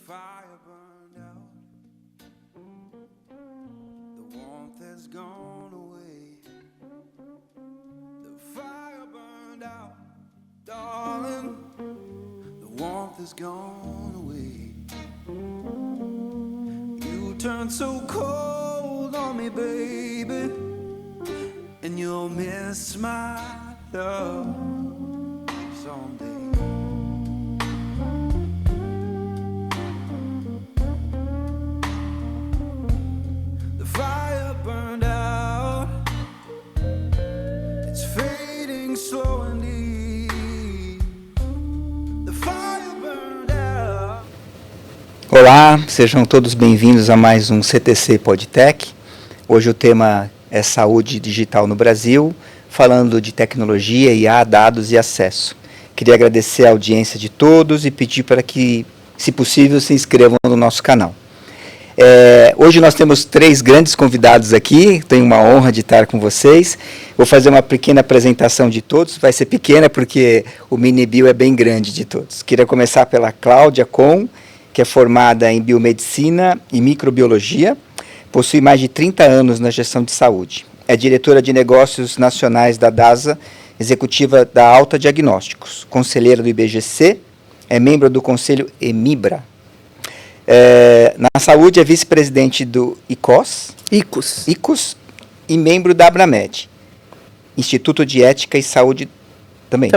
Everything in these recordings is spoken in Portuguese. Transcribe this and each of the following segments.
fire burned out. The warmth has gone away. The fire burned out, darling. The warmth has gone away. You turned so cold on me, baby, and you'll miss my love someday. Fire burned out. It's fading slow indeed. The fire burned out. Olá, sejam todos bem-vindos a mais um CTC PodTech. Hoje o tema é saúde digital no Brasil, falando de tecnologia, IA, dados e acesso. Queria agradecer a audiência de todos e pedir para que, se possível, se inscrevam no nosso canal. Hoje nós temos 3 grandes convidados aqui, tenho uma honra de estar com vocês. Vou fazer uma pequena apresentação de todos, vai ser pequena porque o mini-bio é bem grande de todos. Queria começar pela Cláudia Kohn, que é formada em biomedicina e microbiologia, possui mais de 30 anos na gestão de saúde. É diretora de negócios nacionais da DASA, executiva da Alta Diagnósticos, conselheira do IBGC, é membro do conselho EMIBRA. Na saúde é vice-presidente do ICOS e membro da Abramed, Instituto de Ética e Saúde também.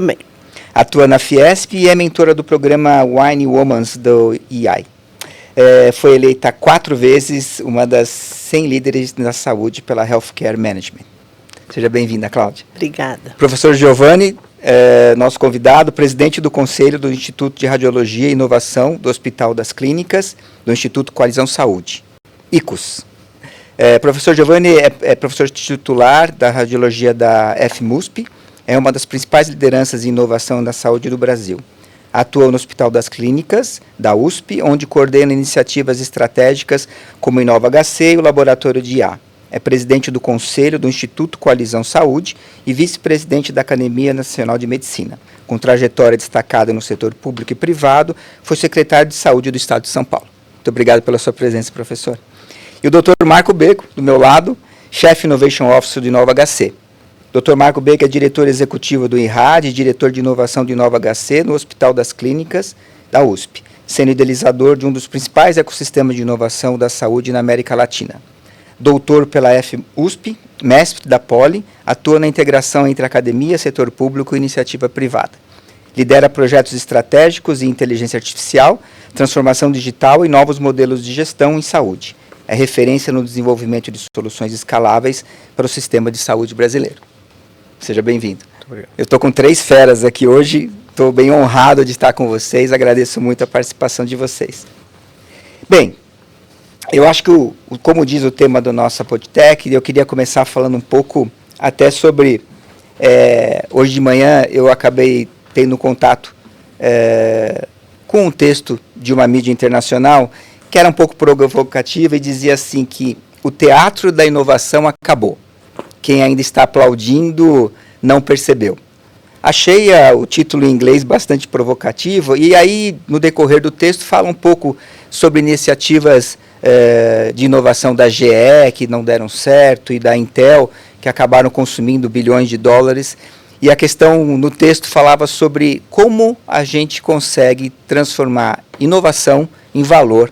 Atua na Fiesp e é mentora do programa Wine Womans do EI. Foi eleita 4 vezes uma das 100 líderes da saúde pela Healthcare Management. Seja bem-vinda, Cláudia. Obrigada. Professor Giovanni, nosso convidado, presidente do Conselho do Instituto de Radiologia e Inovação do Hospital das Clínicas, do Instituto Coalizão Saúde, ICOS. Professor Giovanni é professor titular da Radiologia da FMUSP, é uma das principais lideranças em inovação da saúde do Brasil. Atua no Hospital das Clínicas, da USP, onde coordena iniciativas estratégicas como o Inova HC e o Laboratório de IA. É presidente do Conselho do Instituto Coalizão Saúde e vice-presidente da Academia Nacional de Medicina. Com trajetória destacada no setor público e privado, foi secretário de Saúde do Estado de São Paulo. Muito obrigado pela sua presença, professor. E o Dr. Marco Becco, do meu lado, chefe Innovation Officer do Inova HC. Dr. Marco Becco é diretor executivo do INRAD e diretor de inovação do Inova HC no Hospital das Clínicas da USP, sendo idealizador de um dos principais ecossistemas de inovação da saúde na América Latina. Doutor pela FUSP, mestre da Poli, atua na integração entre academia, setor público e iniciativa privada. Lidera projetos estratégicos em inteligência artificial, transformação digital e novos modelos de gestão em saúde. É referência no desenvolvimento de soluções escaláveis para o sistema de saúde brasileiro. Seja bem-vindo. Eu estou com 3 feras aqui hoje, estou bem honrado de estar com vocês, agradeço muito a participação de vocês. Bem, eu acho que, como diz o tema do nosso PodTech, eu queria começar falando um pouco até sobre... hoje de manhã eu acabei tendo contato com um texto de uma mídia internacional que era um pouco provocativa e dizia assim que o teatro da inovação acabou. Quem ainda está aplaudindo não percebeu. Achei o título em inglês bastante provocativo e aí, no decorrer do texto, fala um pouco sobre iniciativas de inovação da GE, que não deram certo, e da Intel, que acabaram consumindo bilhões de dólares. E a questão no texto falava sobre como a gente consegue transformar inovação em valor.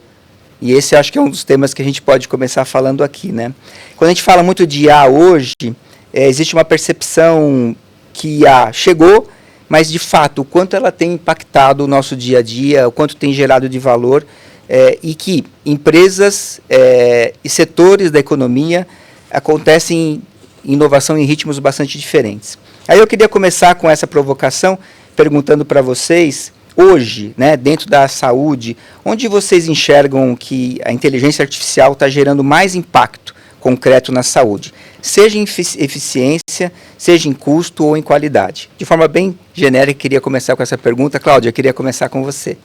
E esse acho que é um dos temas que a gente pode começar falando aqui, né? Quando a gente fala muito de IA hoje, existe uma percepção que IA chegou, mas de fato o quanto ela tem impactado o nosso dia a dia, o quanto tem gerado de valor, e que empresas e setores da economia acontecem inovação em ritmos bastante diferentes. Aí eu queria começar com essa provocação, perguntando para vocês, hoje, né, dentro da saúde, onde vocês enxergam que a inteligência artificial está gerando mais impacto concreto na saúde? Seja em eficiência, seja em custo ou em qualidade. De forma bem genérica, queria começar com essa pergunta. Cláudia, eu queria começar com você.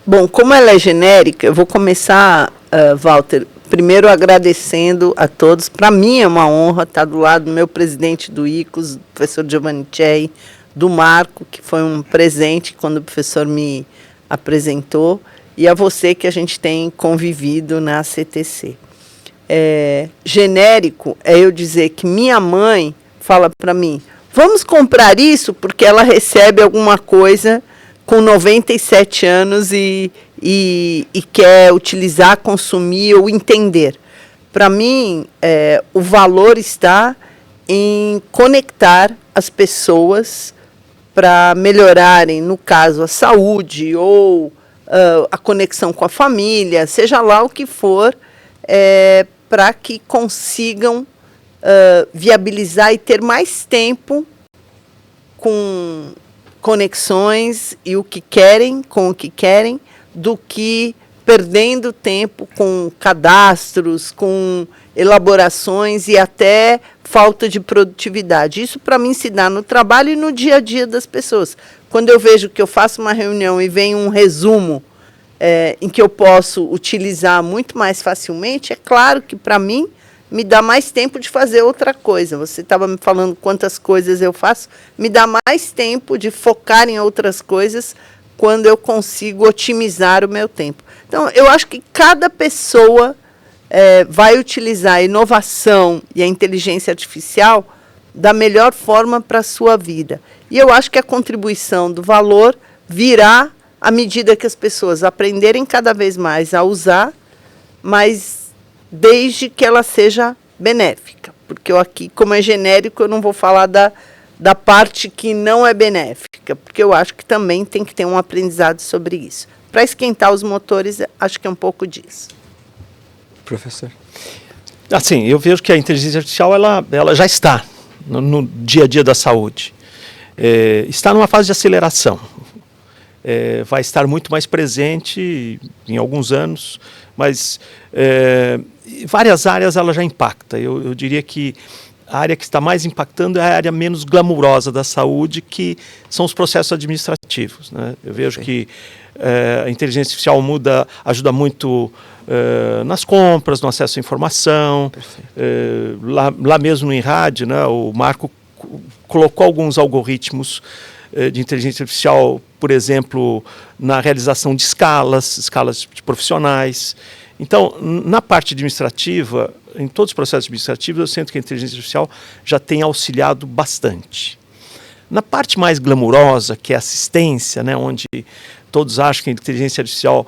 Bom, como ela é genérica, eu vou começar, Walter, primeiro agradecendo a todos. Para mim é uma honra estar do lado do meu presidente do ICOS, do professor Giovanni Chey, do Marco, que foi um presente quando o professor me apresentou, e a você que a gente tem convivido na CTC. Genérico é eu dizer que minha mãe fala para mim, vamos comprar isso porque ela recebe alguma coisa com 97 anos e quer utilizar, consumir ou entender. Para mim, o valor está em conectar as pessoas para melhorarem, no caso, a saúde ou a conexão com a família, seja lá o que for, para que consigam viabilizar e ter mais tempo com conexões e o que querem, com o que querem, do que perdendo tempo com cadastros, com elaborações e até falta de produtividade. Isso, para mim, se dá no trabalho e no dia a dia das pessoas. Quando eu vejo que eu faço uma reunião e vem um resumo em que eu posso utilizar muito mais facilmente, é claro que, para mim, me dá mais tempo de fazer outra coisa. Você estava me falando quantas coisas eu faço, me dá mais tempo de focar em outras coisas quando eu consigo otimizar o meu tempo. Então, eu acho que cada pessoa vai utilizar a inovação e a inteligência artificial da melhor forma para a sua vida. E eu acho que a contribuição do valor virá à medida que as pessoas aprenderem cada vez mais a usar, mas desde que ela seja benéfica. Porque eu aqui, como é genérico, eu não vou falar da parte que não é benéfica, porque eu acho que também tem que ter um aprendizado sobre isso. Para esquentar os motores, acho que é um pouco disso. Professor? Assim, eu vejo que a inteligência artificial ela já está no dia a dia da saúde. Está numa fase de aceleração. Vai estar muito mais presente em alguns anos, mas várias áreas ela já impacta. Eu diria que a área que está mais impactando é a área menos glamurosa da saúde, que são os processos administrativos, né? Eu vejo que a inteligência artificial ajuda muito nas compras, no acesso à informação. Lá mesmo em rádio, né, o Marco colocou alguns algoritmos de inteligência artificial, por exemplo, na realização de escalas de profissionais. Então, na parte administrativa, em todos os processos administrativos, eu sinto que a inteligência artificial já tem auxiliado bastante. Na parte mais glamurosa, que é a assistência, né, onde todos acham que a inteligência artificial,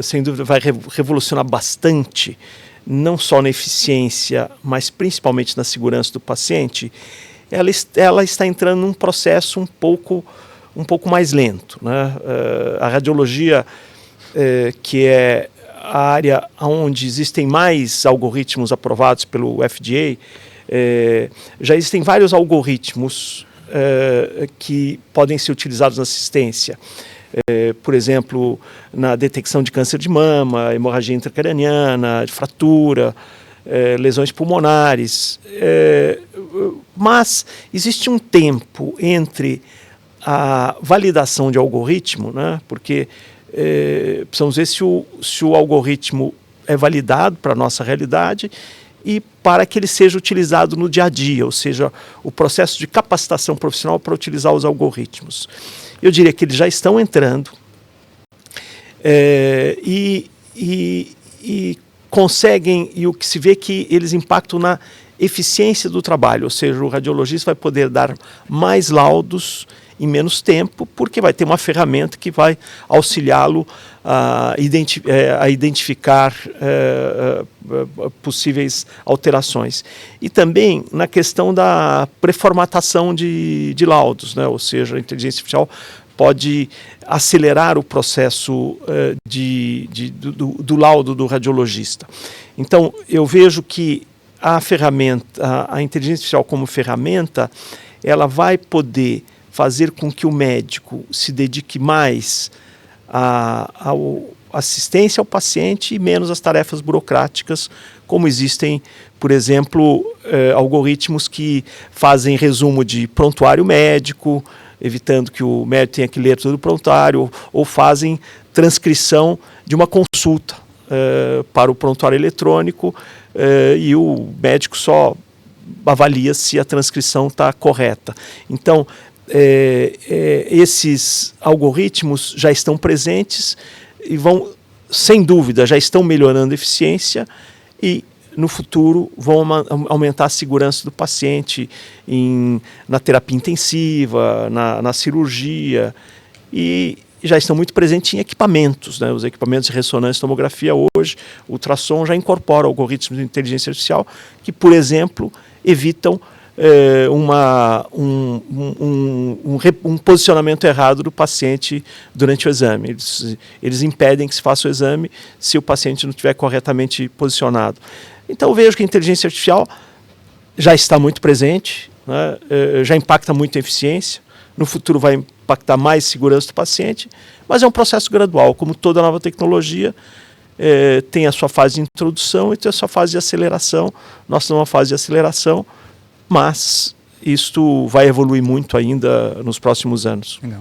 sem dúvida, vai revolucionar bastante, não só na eficiência, mas principalmente na segurança do paciente, ela está entrando num processo um pouco mais lento, né? A radiologia, que é a área onde existem mais algoritmos aprovados pelo FDA, já existem vários algoritmos que podem ser utilizados na assistência. Por exemplo, na detecção de câncer de mama, hemorragia intracraniana, de fratura, lesões pulmonares. Mas existe um tempo entre a validação de algoritmo, né, porque precisamos ver se o algoritmo é validado para a nossa realidade e para que ele seja utilizado no dia a dia, ou seja, o processo de capacitação profissional para utilizar os algoritmos. Eu diria que eles já estão entrando e conseguem, e o que se vê é que eles impactam na eficiência do trabalho, ou seja, o radiologista vai poder dar mais laudos em menos tempo, porque vai ter uma ferramenta que vai auxiliá-lo a identificar possíveis alterações. E também na questão da pré-formatação de laudos, né? Ou seja, a inteligência artificial pode acelerar o processo do laudo do radiologista. Então, eu vejo que a inteligência artificial como ferramenta, ela vai poder fazer com que o médico se dedique mais à assistência ao paciente e menos às tarefas burocráticas, como existem, por exemplo, algoritmos que fazem resumo de prontuário médico, evitando que o médico tenha que ler todo o prontuário, ou fazem transcrição de uma consulta para o prontuário eletrônico, e o médico só avalia se a transcrição está correta. Então, esses algoritmos já estão presentes, e vão, sem dúvida, já estão melhorando a eficiência e no futuro vão aumentar a segurança do paciente na terapia intensiva, na cirurgia, e já estão muito presentes em equipamentos, né? Os equipamentos de ressonância e tomografia hoje, o ultrassom já incorpora algoritmos de inteligência artificial que, por exemplo, evitam um posicionamento errado do paciente durante o exame. Eles impedem que se faça o exame se o paciente não estiver corretamente posicionado. Então eu vejo que a inteligência artificial já está muito presente, né? Já impacta muito a eficiência, no futuro vai impactar mais a segurança do paciente, mas é um processo gradual, como toda nova tecnologia, tem a sua fase de introdução e tem a sua fase de aceleração. Nós estamos numa fase de aceleração, mas isto vai evoluir muito ainda nos próximos anos. Legal.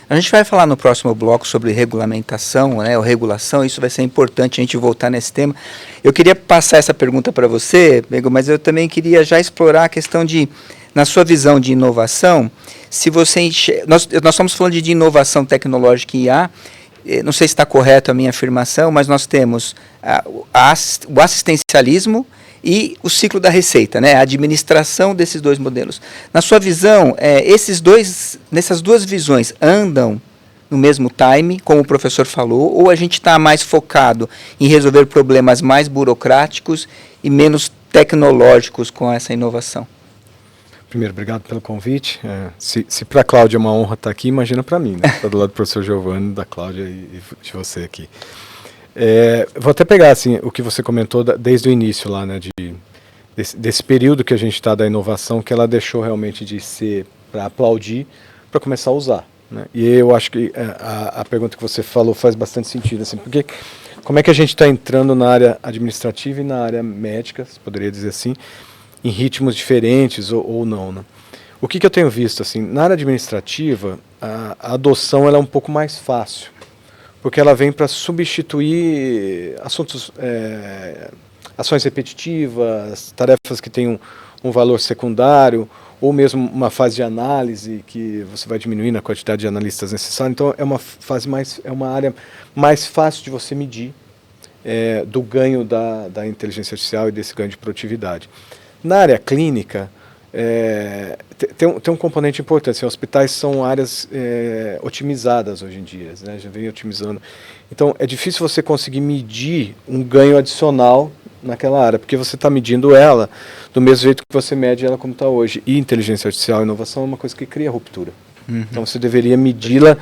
A gente vai falar no próximo bloco sobre regulamentação, né, ou regulação, isso vai ser importante a gente voltar nesse tema. Eu queria passar essa pergunta para você, Bego, mas eu também queria já explorar a questão de, na sua visão de inovação, se você nós estamos falando de inovação tecnológica em IA, não sei se está correto a minha afirmação, mas nós temos o assistencialismo e o ciclo da receita, né? A administração desses dois modelos. Na sua visão, nessas duas visões andam no mesmo time, como o professor falou, ou a gente está mais focado em resolver problemas mais burocráticos e menos tecnológicos com essa inovação? Primeiro, obrigado pelo convite. Se para a Cláudia é uma honra estar aqui, imagina para mim, né? Estar do lado do professor Giovanni, da Cláudia e de você aqui. Vou até pegar assim, o que você comentou desde o início lá, né, desse período que a gente está da inovação, que ela deixou realmente de ser para aplaudir, para começar a usar, né? E eu acho que a pergunta que você falou faz bastante sentido, assim, porque como é que a gente está entrando na área administrativa e na área médica, se poderia dizer assim, em ritmos diferentes ou não, né? O que eu tenho visto, assim, na área administrativa, a adoção ela é um pouco mais fácil, porque ela vem para substituir ações repetitivas, tarefas que têm um valor secundário, ou mesmo uma fase de análise que você vai diminuindo a quantidade de analistas necessários. Então é uma área mais fácil de você medir do ganho da inteligência artificial e desse ganho de produtividade. Na área clínica, tem um componente importante. Assim, hospitais são áreas otimizadas hoje em dia, né? Já vem otimizando. Então, é difícil você conseguir medir um ganho adicional naquela área, porque você está medindo ela do mesmo jeito que você mede ela como está hoje. E inteligência artificial e inovação é uma coisa que cria ruptura. Uhum. Então, você deveria medi-la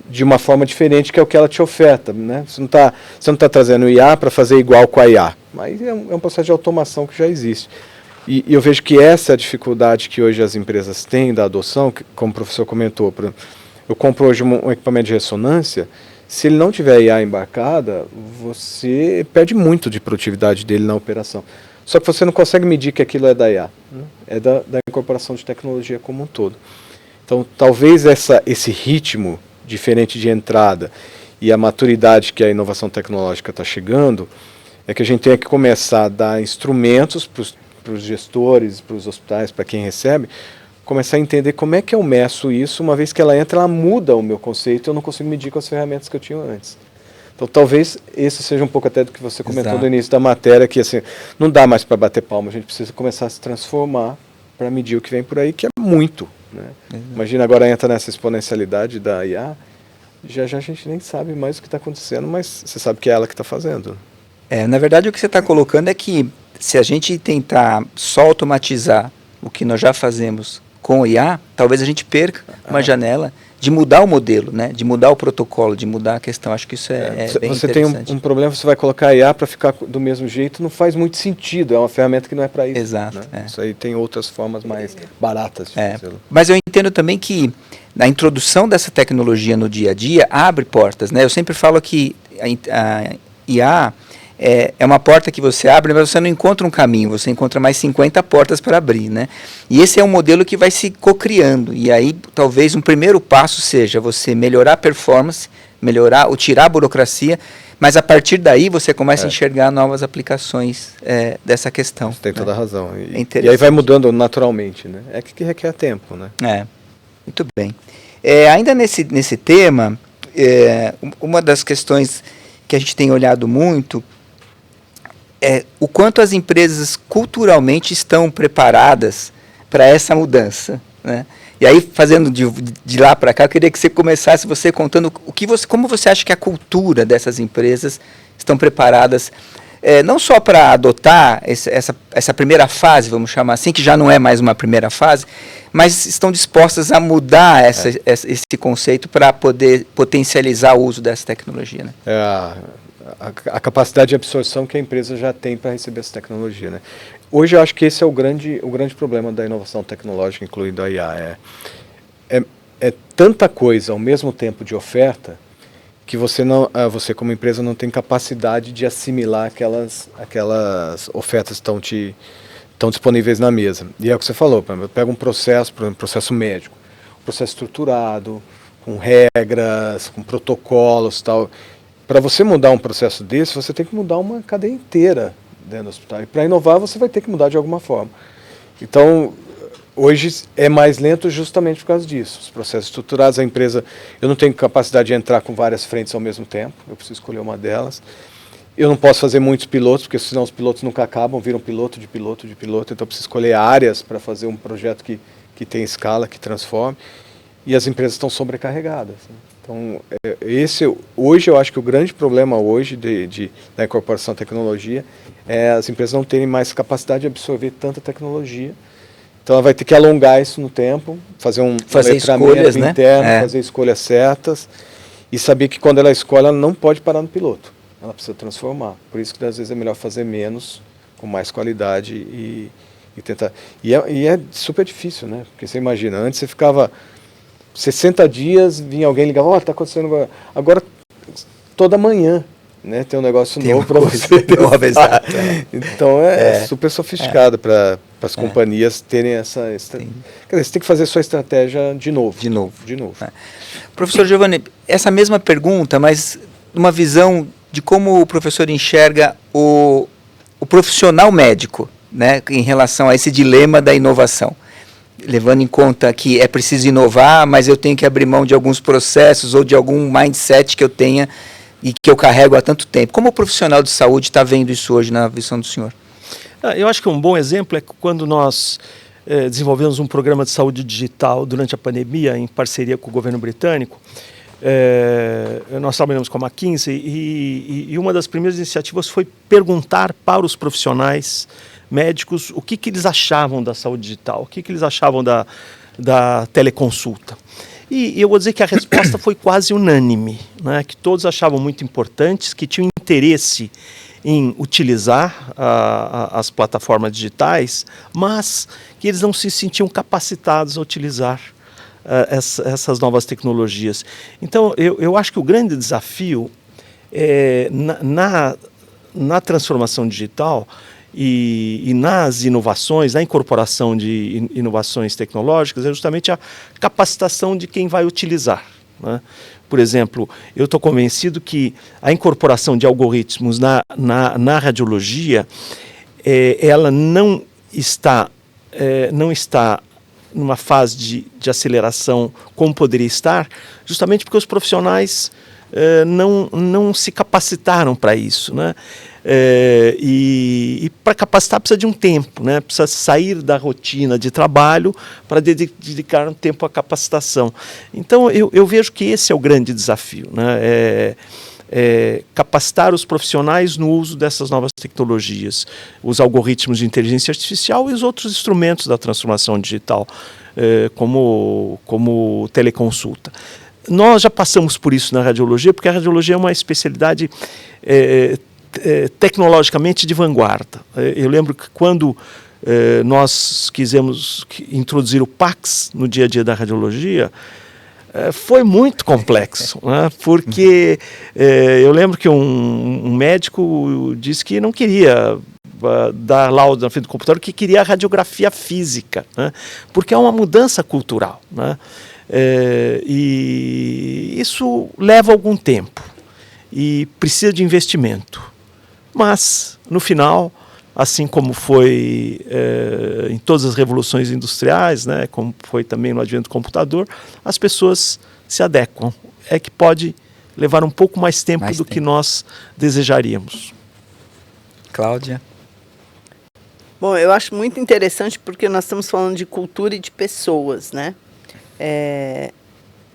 de uma forma diferente, que é o que ela te oferta, né? Você não tá trazendo IA para fazer igual com a IA, mas é um processo de automação que já existe. E eu vejo que essa é a dificuldade que hoje as empresas têm da adoção, que, como o professor comentou. Eu compro hoje um equipamento de ressonância, se ele não tiver IA embarcada, você perde muito de produtividade dele na operação. Só que você não consegue medir que aquilo é da IA, né? É da incorporação de tecnologia como um todo. Então, talvez esse ritmo diferente de entrada e a maturidade que a inovação tecnológica está chegando, é que a gente tenha que começar a dar instrumentos para os gestores, para os hospitais, para quem recebe, começar a entender como é que eu meço isso. Uma vez que ela entra, ela muda o meu conceito, eu não consigo medir com as ferramentas que eu tinha antes. Então, talvez esse seja um pouco até do que você comentou no início da matéria, que assim, não dá mais para bater palma, a gente precisa começar a se transformar para medir o que vem por aí, que é muito, né? Imagina, agora entra nessa exponencialidade da IA, já a gente nem sabe mais o que está acontecendo, mas você sabe que é ela que está fazendo. Na verdade, o que você está colocando é que se a gente tentar só automatizar o que nós já fazemos com o IA, talvez a gente perca uma janela de mudar o modelo, né? De mudar o protocolo, de mudar a questão. Acho que isso é bem você interessante. Tem um problema, você vai colocar a IA para ficar do mesmo jeito, não faz muito sentido, é uma ferramenta que não é para isso. Exato. Né? Isso aí tem outras formas mais baratas de fazê-lo. Mas eu entendo também que a introdução dessa tecnologia no dia a dia abre portas, né? Eu sempre falo que a IA é uma porta que você abre, mas você não encontra um caminho, você encontra mais 50 portas para abrir, né? E esse é um modelo que vai se cocriando, e aí talvez um primeiro passo seja você melhorar a performance, melhorar ou tirar a burocracia, mas a partir daí você começa a enxergar novas aplicações dessa questão. Você tem toda a razão. E aí vai mudando naturalmente, né? É que requer tempo, né? Muito bem. Ainda nesse tema, uma das questões que a gente tem olhado muito é o quanto as empresas culturalmente estão preparadas para essa mudança, né? E aí, fazendo de lá para cá, eu queria que você começasse você contando como você acha que a cultura dessas empresas estão preparadas, não só para adotar essa primeira fase, vamos chamar assim, que já não é mais uma primeira fase, mas estão dispostas a mudar esse conceito para poder potencializar o uso dessa tecnologia, né? A capacidade de absorção que a empresa já tem para receber essa tecnologia, né? Hoje eu acho que esse é o grande problema da inovação tecnológica, incluindo a IA. É tanta coisa ao mesmo tempo de oferta que você como empresa não tem capacidade de assimilar aquelas ofertas que estão disponíveis na mesa. E é o que você falou, pega um processo, por exemplo, um processo médico, um processo estruturado, com regras, com protocolos e tal. Para você mudar um processo desse, você tem que mudar uma cadeia inteira dentro do hospital. E para inovar, você vai ter que mudar de alguma forma. Então, hoje é mais lento justamente por causa disso. Os processos estruturados, a empresa, eu não tenho capacidade de entrar com várias frentes ao mesmo tempo, eu preciso escolher uma delas. Eu não posso fazer muitos pilotos, porque senão os pilotos nunca acabam, viram piloto de piloto de piloto, então eu preciso escolher áreas para fazer um projeto que tem escala, que transforme, e as empresas estão sobrecarregadas, né? Então, hoje eu acho que o grande problema hoje da incorporação à tecnologia é as empresas não terem mais capacidade de absorver tanta tecnologia. Então ela vai ter que alongar isso no tempo, fazer um escolhas, né? interno, fazer escolhas certas e saber que quando ela escolhe, ela não pode parar no piloto. Ela precisa transformar. Por isso que às vezes é melhor fazer menos, com mais qualidade e tentar. E é super difícil, né? Porque você imagina, antes você ficava 60 dias, vinha alguém e ligava, está acontecendo agora toda manhã, né? Tem um negócio novo para você. Nova, exato. Então é super sofisticado para as companhias terem essa. Quer dizer, você tem que fazer sua estratégia de novo. De novo. Professor Giovanni, essa mesma pergunta, mas uma visão de como o professor enxerga o profissional médico, né, em relação a esse dilema da inovação. Levando em conta que é preciso inovar, mas eu tenho que abrir mão de alguns processos ou de algum mindset que eu tenha e que eu carrego há tanto tempo. Como o profissional de saúde está vendo isso hoje na visão do senhor? Eu acho que um bom exemplo é quando nós desenvolvemos um programa de saúde digital durante a pandemia, em parceria com o governo britânico. Nós trabalhamos com a McKinsey e uma das primeiras iniciativas foi perguntar para os profissionais médicos o que eles achavam da saúde digital, o que eles achavam da teleconsulta. E eu vou dizer que a resposta foi quase unânime, né? Que todos achavam muito importantes, que tinham interesse em utilizar as plataformas digitais, mas que eles não se sentiam capacitados a utilizar essas novas tecnologias. Então, eu acho que o grande desafio na transformação digital e nas inovações, na incorporação de inovações tecnológicas, é justamente a capacitação de quem vai utilizar, né? Por exemplo, eu estou convencido que a incorporação de algoritmos na radiologia, ela não está numa fase de aceleração como poderia estar, justamente porque os profissionais não se capacitaram para isso, né? E para capacitar precisa de um tempo, né? Precisa sair da rotina de trabalho para dedicar um tempo à capacitação. Então eu vejo que esse é o grande desafio, né? Capacitar os profissionais no uso dessas novas tecnologias, os algoritmos de inteligência artificial e os outros instrumentos da transformação digital, como teleconsulta. Nós já passamos por isso na radiologia, porque a radiologia é uma especialidade tecnologicamente de vanguarda. Eu lembro que quando nós quisemos introduzir o PACS no dia a dia da radiologia, foi muito complexo, né? Porque eu lembro que um médico disse que não queria dar laudo na frente do computador, que queria a radiografia física, né? Porque é uma mudança cultural, né? E isso leva algum tempo e precisa de investimento. Mas, no final, assim como foi em todas as revoluções industriais, né, como foi também no advento do computador, as pessoas se adequam. É que pode levar um pouco mais tempo Mais do que tempo. nós desejaríamos. Cláudia? Bom, eu acho muito interessante porque nós estamos falando de cultura e de pessoas, né?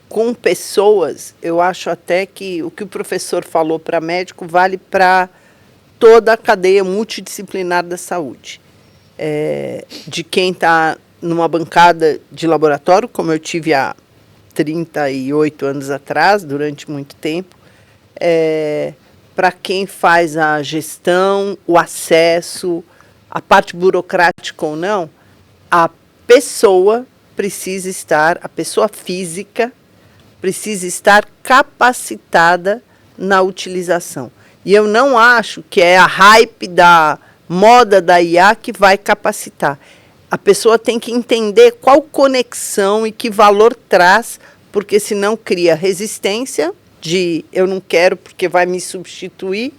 Com pessoas, eu acho até que o que o professor falou para médico vale para toda a cadeia multidisciplinar da saúde. De quem está numa bancada de laboratório, como eu tive há 38 anos atrás, durante muito tempo, para quem faz a gestão, o acesso, a parte burocrática ou não, a pessoa precisa estar, a pessoa física precisa estar capacitada na utilização. E eu não acho que é a hype da moda da IA que vai capacitar. A pessoa tem que entender qual conexão e que valor traz, porque senão cria resistência de eu não quero porque vai me substituir,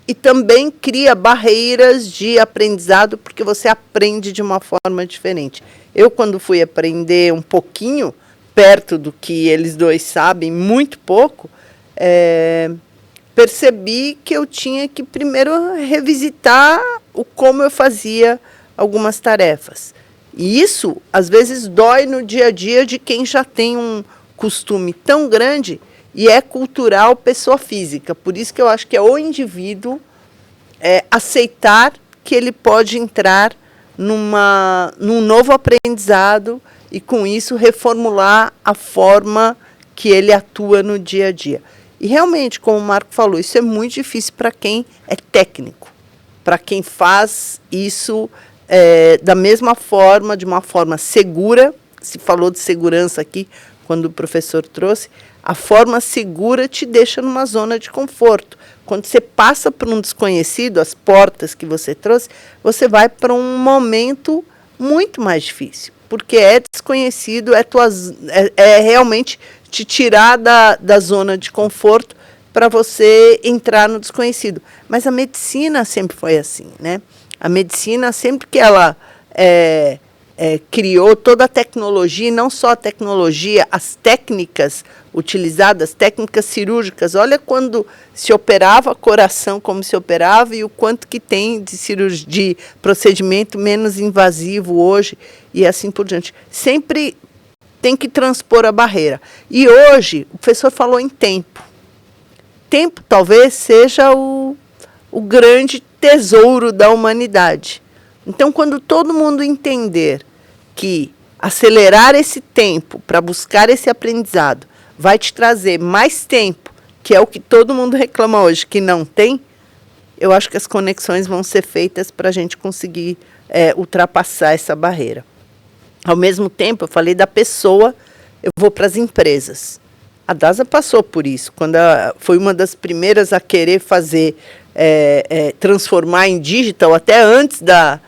e também cria barreiras de aprendizado, porque você aprende de uma forma diferente. Eu, quando fui aprender um pouquinho, perto do que eles dois sabem, muito pouco, percebi que eu tinha que primeiro revisitar como eu fazia algumas tarefas. E isso, às vezes, dói no dia a dia de quem já tem um costume tão grande e é cultural pessoa física. Por isso que eu acho que é o indivíduo aceitar que ele pode entrar num novo aprendizado e, com isso, reformular a forma que ele atua no dia a dia. E, realmente, como o Marco falou, isso é muito difícil para quem é técnico, para quem faz isso da mesma forma, de uma forma segura. Se falou de segurança aqui, quando o professor trouxe, a forma segura te deixa numa zona de conforto. Quando você passa por um desconhecido, as portas que você trouxe, você vai para um momento muito mais difícil, porque é desconhecido, é realmente te tirar da zona de conforto para você entrar no desconhecido. Mas a medicina sempre foi assim, né? A medicina, sempre que ela criou toda a tecnologia, e não só a tecnologia, as técnicas utilizadas, técnicas cirúrgicas. Olha quando se operava coração, como se operava, e o quanto que tem de procedimento menos invasivo hoje, e assim por diante. Sempre tem que transpor a barreira. E hoje, o professor falou em tempo. Tempo talvez seja o grande tesouro da humanidade. Então, quando todo mundo entender que acelerar esse tempo para buscar esse aprendizado vai te trazer mais tempo, que é o que todo mundo reclama hoje, que não tem, eu acho que as conexões vão ser feitas para a gente conseguir ultrapassar essa barreira. Ao mesmo tempo, eu falei da pessoa, eu vou para as empresas. A DASA passou por isso, quando foi uma das primeiras a querer fazer, transformar em digital, até antes da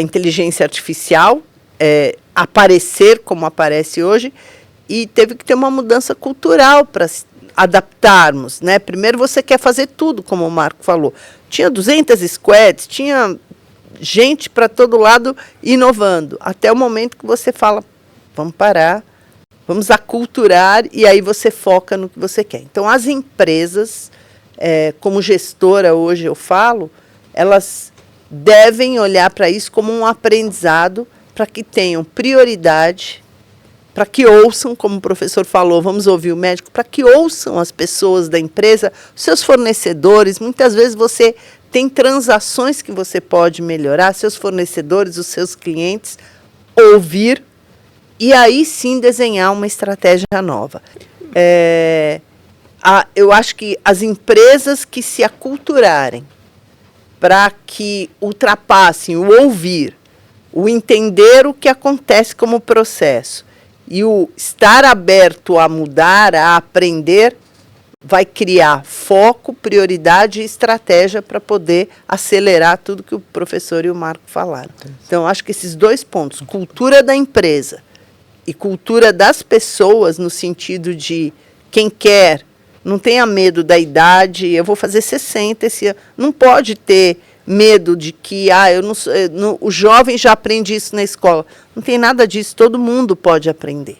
inteligência artificial aparecer como aparece hoje, e teve que ter uma mudança cultural para adaptarmos, né? Primeiro você quer fazer tudo, como o Marco falou. Tinha 200 squads, tinha gente para todo lado inovando, até o momento que você fala, vamos parar, vamos aculturar, e aí você foca no que você quer. Então, as empresas, como gestora hoje eu falo, elas devem olhar para isso como um aprendizado, para que tenham prioridade, para que ouçam, como o professor falou, vamos ouvir o médico, para que ouçam as pessoas da empresa, os seus fornecedores. Muitas vezes você tem transações que você pode melhorar, seus fornecedores, os seus clientes, ouvir, e aí sim desenhar uma estratégia nova. Eu acho que as empresas que se aculturarem para que ultrapassem o ouvir, o entender o que acontece como processo e o estar aberto a mudar, a aprender, vai criar foco, prioridade e estratégia para poder acelerar tudo que o professor e o Marco falaram. Então, acho que esses dois pontos, cultura da empresa e cultura das pessoas, no sentido de quem quer, não tenha medo da idade, eu vou fazer 60 esse ano, não pode ter medo de que o jovem já aprende isso na escola. Não tem nada disso, todo mundo pode aprender.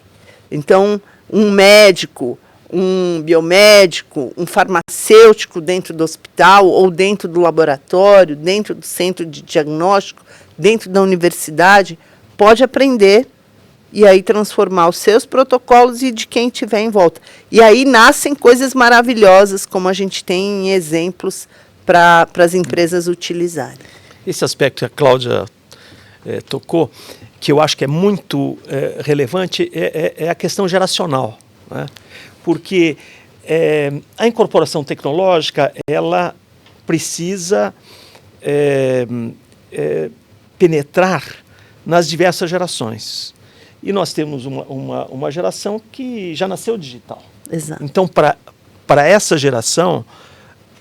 Então, um médico, um biomédico, um farmacêutico dentro do hospital ou dentro do laboratório, dentro do centro de diagnóstico, dentro da universidade, pode aprender e aí transformar os seus protocolos e de quem tiver em volta. E aí nascem coisas maravilhosas, como a gente tem exemplos para as empresas utilizarem. Esse aspecto que a Cláudia tocou, que eu acho que é muito relevante, é a questão geracional, né? Porque a incorporação tecnológica, ela precisa penetrar nas diversas gerações. E nós temos uma geração que já nasceu digital. Exato. Então, para essa geração,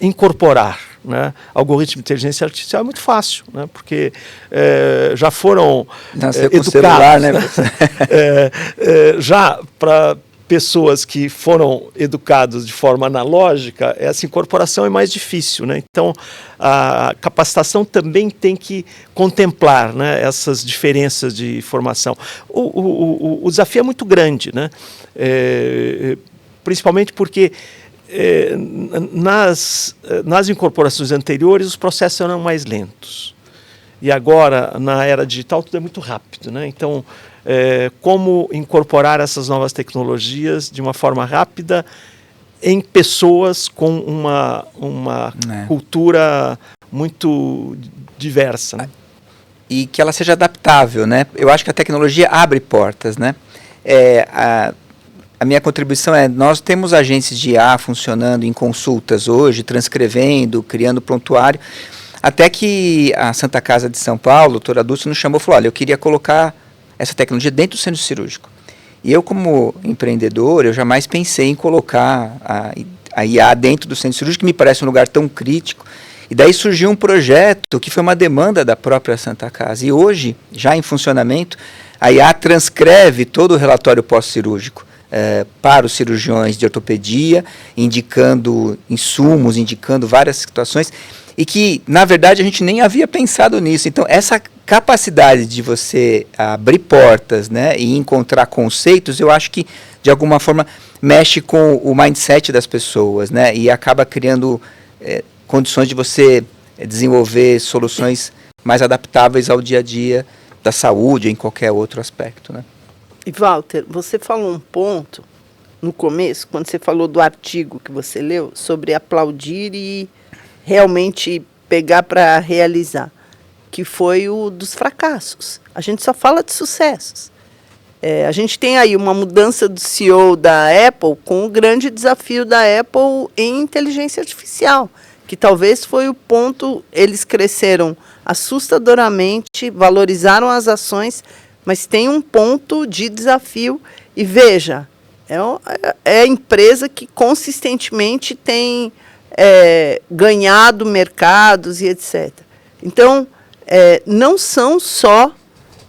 incorporar, né, algoritmo de inteligência artificial é muito fácil, né, porque já foram educados. Celular, né? Já para pessoas que foram educadas de forma analógica, essa incorporação é mais difícil, né? Então, a capacitação também tem que contemplar, né, essas diferenças de formação. O desafio é muito grande, né? Principalmente porque nas incorporações anteriores os processos eram mais lentos. E agora, na era digital, tudo é muito rápido, né? Então, como incorporar essas novas tecnologias de uma forma rápida em pessoas com uma cultura muito diversa, né? E que ela seja adaptável, né? Eu acho que a tecnologia abre portas, né? A minha contribuição nós temos agências de IA funcionando em consultas hoje, transcrevendo, criando prontuário, até que a Santa Casa de São Paulo, a doutora Dulce, nos chamou e falou, olha, eu queria colocar essa tecnologia dentro do centro cirúrgico. E eu, como empreendedor, eu jamais pensei em colocar a IA dentro do centro cirúrgico, que me parece um lugar tão crítico. E daí surgiu um projeto que foi uma demanda da própria Santa Casa. E hoje, já em funcionamento, a IA transcreve todo o relatório pós-cirúrgico para os cirurgiões de ortopedia, indicando insumos, indicando várias situações, e que, na verdade, a gente nem havia pensado nisso. Então, essa capacidade de você abrir portas, né, e encontrar conceitos, eu acho que, de alguma forma, mexe com o mindset das pessoas, né, e acaba criando condições de você desenvolver soluções mais adaptáveis ao dia a dia da saúde ou em qualquer outro aspecto, né. E, Walter, você falou um ponto no começo, quando você falou do artigo que você leu, sobre aplaudir e realmente pegar para realizar, que foi o dos fracassos. A gente só fala de sucessos. A gente tem aí uma mudança do CEO da Apple com o grande desafio da Apple em inteligência artificial, que talvez foi o ponto, eles cresceram assustadoramente, valorizaram as ações, mas tem um ponto de desafio. E veja, é a empresa que consistentemente tem ganhado mercados e etc. Então, não são só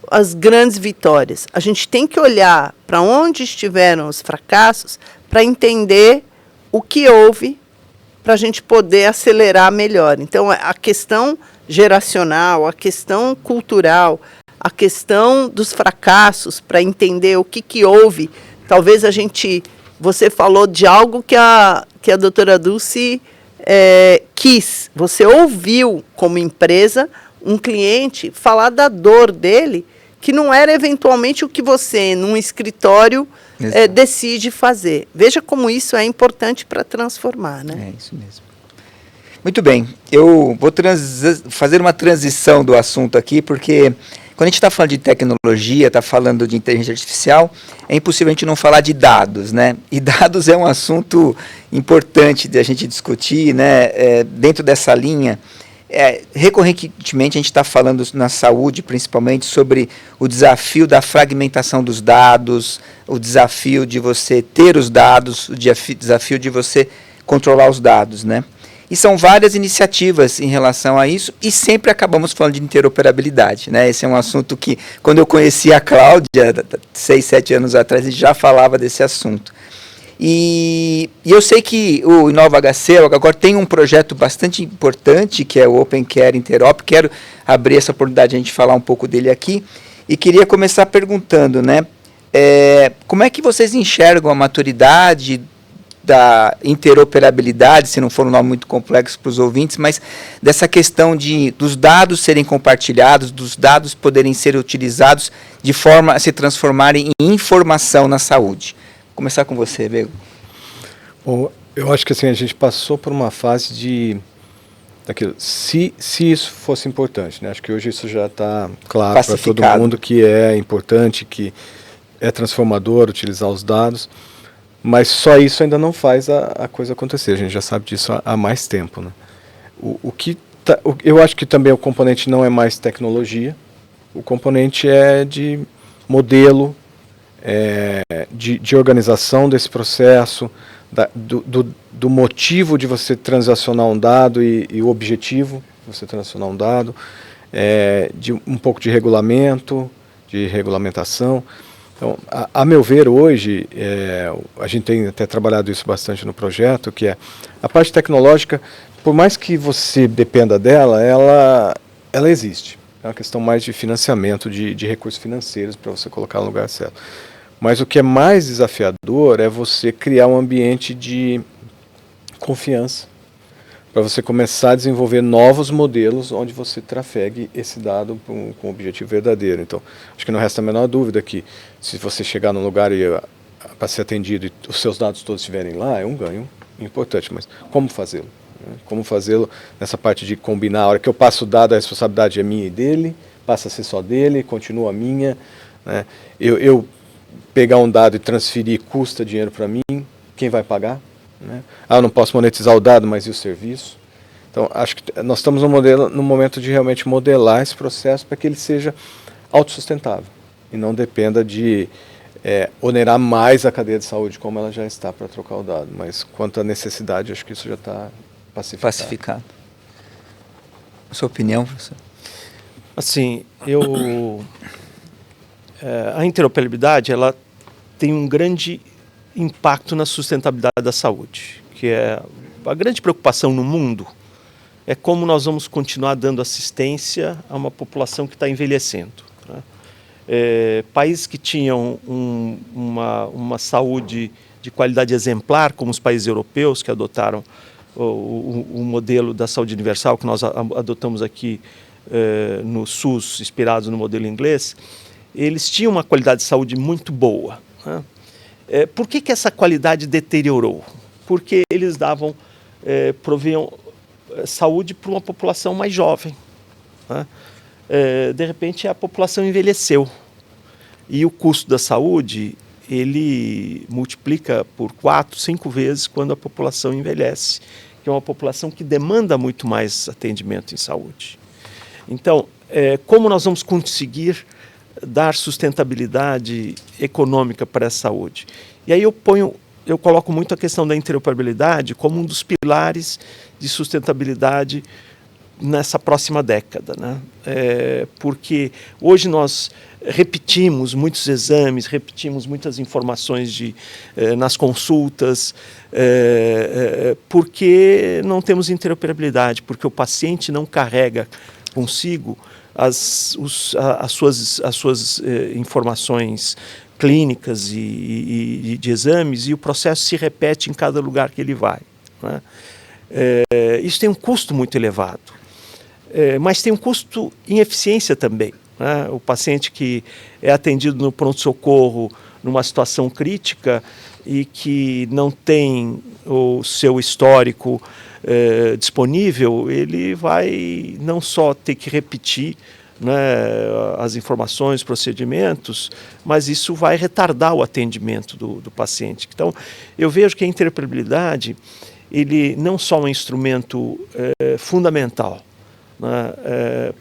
as grandes vitórias. A gente tem que olhar para onde estiveram os fracassos para entender o que houve para a gente poder acelerar melhor. Então, a questão geracional, a questão cultural, a questão dos fracassos, para entender o que houve. Talvez você falou de algo que a doutora Dulce quis. Você ouviu, como empresa, um cliente falar da dor dele, que não era eventualmente o que você, num escritório, decide fazer. Veja como isso é importante para transformar, né? É isso mesmo. Muito bem, eu vou fazer uma transição do assunto aqui, porque quando a gente está falando de tecnologia, está falando de inteligência artificial, é impossível a gente não falar de dados, né? E dados é um assunto importante de a gente discutir, né? Dentro dessa linha, recorrentemente a gente está falando na saúde, principalmente, sobre o desafio da fragmentação dos dados, o desafio de você ter os dados, o desafio de você controlar os dados, né? E são várias iniciativas em relação a isso, e sempre acabamos falando de interoperabilidade, né? Esse é um assunto que, quando eu conheci a Cláudia, 6, 7 anos atrás, a gente já falava desse assunto. E eu sei que o Inova HC agora tem um projeto bastante importante, que é o Open Care Interop. Quero abrir essa oportunidade de a gente falar um pouco dele aqui, e queria começar perguntando, né? Como é que vocês enxergam a maturidade da interoperabilidade, se não for um nome muito complexo para os ouvintes, mas dessa questão dos dados serem compartilhados, dos dados poderem ser utilizados de forma a se transformarem em informação na saúde. Vou começar com você, Bego. Bom, eu acho que assim, a gente passou por uma fase daquilo, se isso fosse importante, né? Acho que hoje isso já está claro para todo mundo que é importante, que é transformador utilizar os dados, mas só isso ainda não faz a coisa acontecer. A gente já sabe disso há mais tempo, né? Eu acho que também o componente não é mais tecnologia, o componente é de modelo, de organização desse processo, do motivo de você transacionar um dado e o objetivo de você transacionar um dado, de um pouco de regulamento, de regulamentação. Então, a meu ver, hoje, a gente tem até trabalhado isso bastante no projeto, que é a parte tecnológica, por mais que você dependa dela, ela existe. É uma questão mais de financiamento, de recursos financeiros para você colocar no lugar certo. Mas o que é mais desafiador é você criar um ambiente de confiança, para você começar a desenvolver novos modelos onde você trafegue esse dado com um objetivo verdadeiro. Então, acho que não resta a menor dúvida que se você chegar num lugar para ser atendido e os seus dados todos estiverem lá, é um ganho importante, mas como fazê-lo? Como fazê-lo nessa parte de combinar, a hora que eu passo o dado, a responsabilidade é minha e dele, passa a ser só dele, continua a minha, né? Eu pegar um dado e transferir custa dinheiro para mim, quem vai pagar? Né? Eu não posso monetizar o dado, mas e o serviço? Então, acho que nós estamos no momento de realmente modelar esse processo para que ele seja autossustentável e não dependa de onerar mais a cadeia de saúde, como ela já está para trocar o dado. Mas quanto à necessidade, acho que isso já está pacificado. A sua opinião, professor? Assim, a interoperabilidade, ela tem um grande impacto na sustentabilidade da saúde, que é a grande preocupação no mundo, é como nós vamos continuar dando assistência a uma população que está envelhecendo, né? Países que tinham uma saúde de qualidade exemplar, como os países europeus, que adotaram o modelo da saúde universal, que nós adotamos aqui no SUS, inspirados no modelo inglês, eles tinham uma qualidade de saúde muito boa, né? Por que essa qualidade deteriorou? Porque eles proviam saúde para uma população mais jovem, né? De repente a população envelheceu e o custo da saúde ele multiplica por 4, 5 vezes quando a população envelhece, que é uma população que demanda muito mais atendimento em saúde. Então, como nós vamos conseguir dar sustentabilidade econômica para a saúde? E aí eu coloco muito a questão da interoperabilidade como um dos pilares de sustentabilidade nessa próxima década, né? Porque hoje nós repetimos muitos exames, repetimos muitas informações nas consultas, porque não temos interoperabilidade, porque o paciente não carrega consigo as suas informações clínicas e de exames, e o processo se repete em cada lugar que ele vai, né? Isso tem um custo muito elevado, mas tem um custo em eficiência também, né? O paciente que é atendido no pronto-socorro numa situação crítica e que não tem o seu histórico disponível, ele vai não só ter que repetir, né, as informações, procedimentos, mas isso vai retardar o atendimento do paciente. Então, eu vejo que a interoperabilidade, ele não só é um instrumento fundamental, né,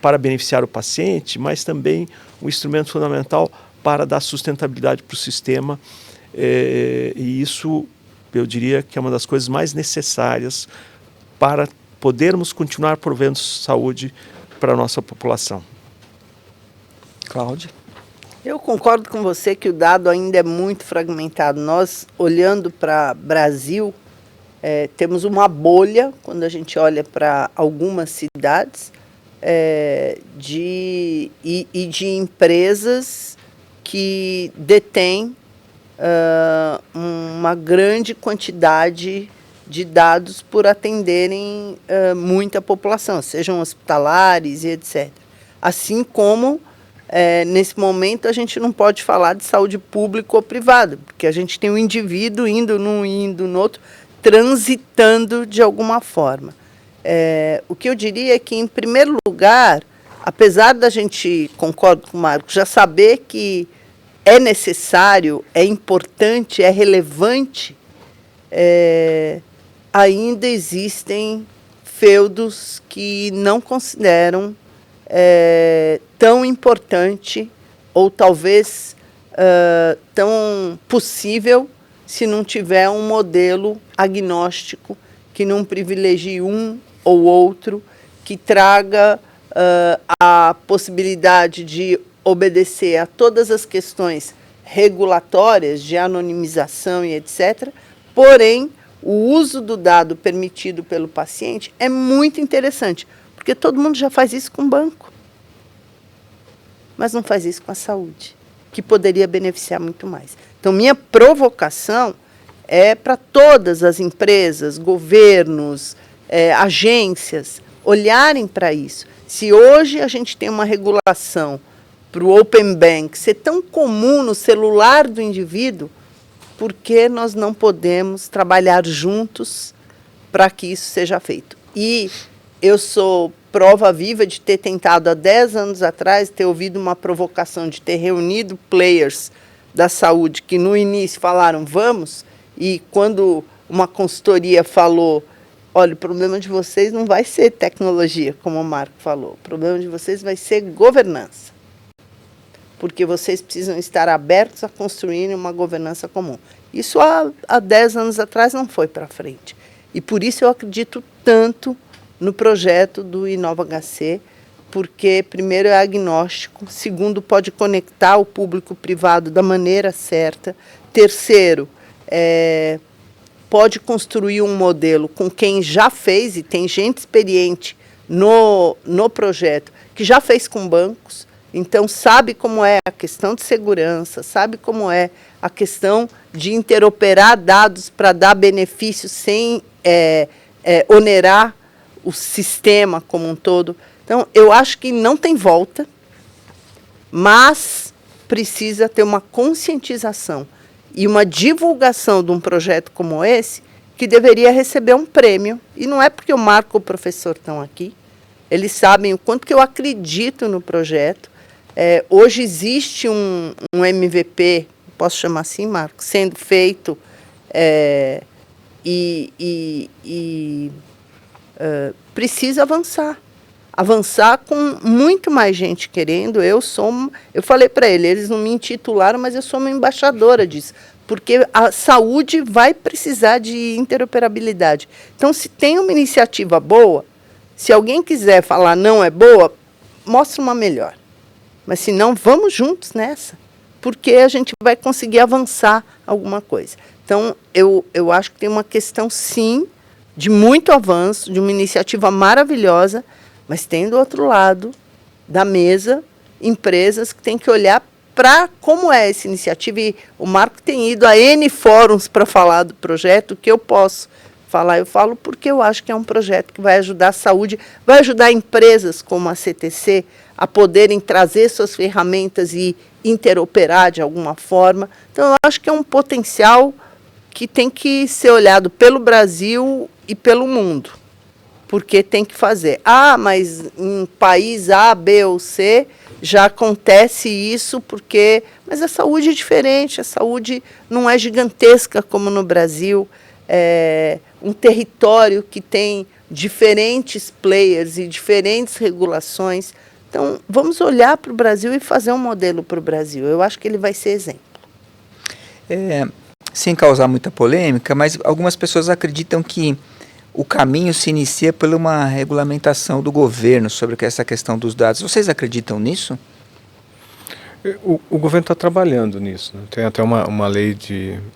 para beneficiar o paciente, mas também um instrumento fundamental para dar sustentabilidade para o sistema, e isso eu diria que é uma das coisas mais necessárias para podermos continuar provendo saúde para a nossa população. Cláudia? Eu concordo com você que o dado ainda é muito fragmentado. Nós, olhando para o Brasil, temos uma bolha, quando a gente olha para algumas cidades, de empresas que detêm uma grande quantidade de dados por atenderem muita população, sejam hospitalares e etc. Assim como, nesse momento, a gente não pode falar de saúde pública ou privada, porque a gente tem um indivíduo indo num e indo no outro, transitando de alguma forma. O que eu diria é que, em primeiro lugar, apesar da gente, concordo com o Marco, já saber que é necessário, é importante, é relevante, ainda existem feudos que não consideram tão importante ou talvez tão possível se não tiver um modelo agnóstico que não privilegie um ou outro, que traga a possibilidade de obedecer a todas as questões regulatórias de anonimização e etc., porém, o uso do dado permitido pelo paciente é muito interessante, porque todo mundo já faz isso com o banco, mas não faz isso com a saúde, que poderia beneficiar muito mais. Então, minha provocação é para todas as empresas, governos, agências, olharem para isso. Se hoje a gente tem uma regulação para o Open Bank ser tão comum no celular do indivíduo, por que nós não podemos trabalhar juntos para que isso seja feito? E eu sou prova viva de ter tentado, há 10 anos atrás, ter ouvido uma provocação de ter reunido players da saúde que no início falaram vamos, e quando uma consultoria falou, olha, o problema de vocês não vai ser tecnologia, como o Marco falou, o problema de vocês vai ser governança, porque vocês precisam estar abertos a construir uma governança comum. Isso há 10 anos atrás não foi para frente. E por isso eu acredito tanto no projeto do InovaHC, porque, primeiro, é agnóstico, segundo, pode conectar o público-privado da maneira certa, terceiro, pode construir um modelo com quem já fez, e tem gente experiente no projeto, que já fez com bancos, então sabe como é a questão de segurança, sabe como é a questão de interoperar dados para dar benefícios sem onerar o sistema como um todo. Então, eu acho que não tem volta, mas precisa ter uma conscientização e uma divulgação de um projeto como esse, que deveria receber um prêmio. E não é porque o Marco e o professor estão aqui, eles sabem o quanto que eu acredito no projeto. Hoje existe um MVP, posso chamar assim, Marco, sendo feito precisa avançar com muito mais gente querendo. Eu falei para eles não me intitularam, mas eu sou uma embaixadora disso, porque a saúde vai precisar de interoperabilidade. Então, se tem uma iniciativa boa, se alguém quiser falar não é boa, mostra uma melhor. Mas, se não, vamos juntos nessa, porque a gente vai conseguir avançar alguma coisa. Então, eu acho que tem uma questão, sim, de muito avanço, de uma iniciativa maravilhosa, mas tem do outro lado da mesa empresas que têm que olhar para como é essa iniciativa. E o Marco tem ido a N fóruns para falar do projeto, que eu posso falar, eu falo porque eu acho que é um projeto que vai ajudar a saúde, vai ajudar empresas como a CTC a poderem trazer suas ferramentas e interoperar de alguma forma. Então, eu acho que é um potencial que tem que ser olhado pelo Brasil e pelo mundo, porque tem que fazer. Mas em país A, B ou C já acontece isso, mas a saúde é diferente, a saúde não é gigantesca como no Brasil, é um território que tem diferentes players e diferentes regulações. Então, vamos olhar para o Brasil e fazer um modelo para o Brasil. Eu acho que ele vai ser exemplo. Sem causar muita polêmica, mas algumas pessoas acreditam que o caminho se inicia por uma regulamentação do governo sobre essa questão dos dados. Vocês acreditam nisso? O governo está trabalhando nisso, né? Tem até uma lei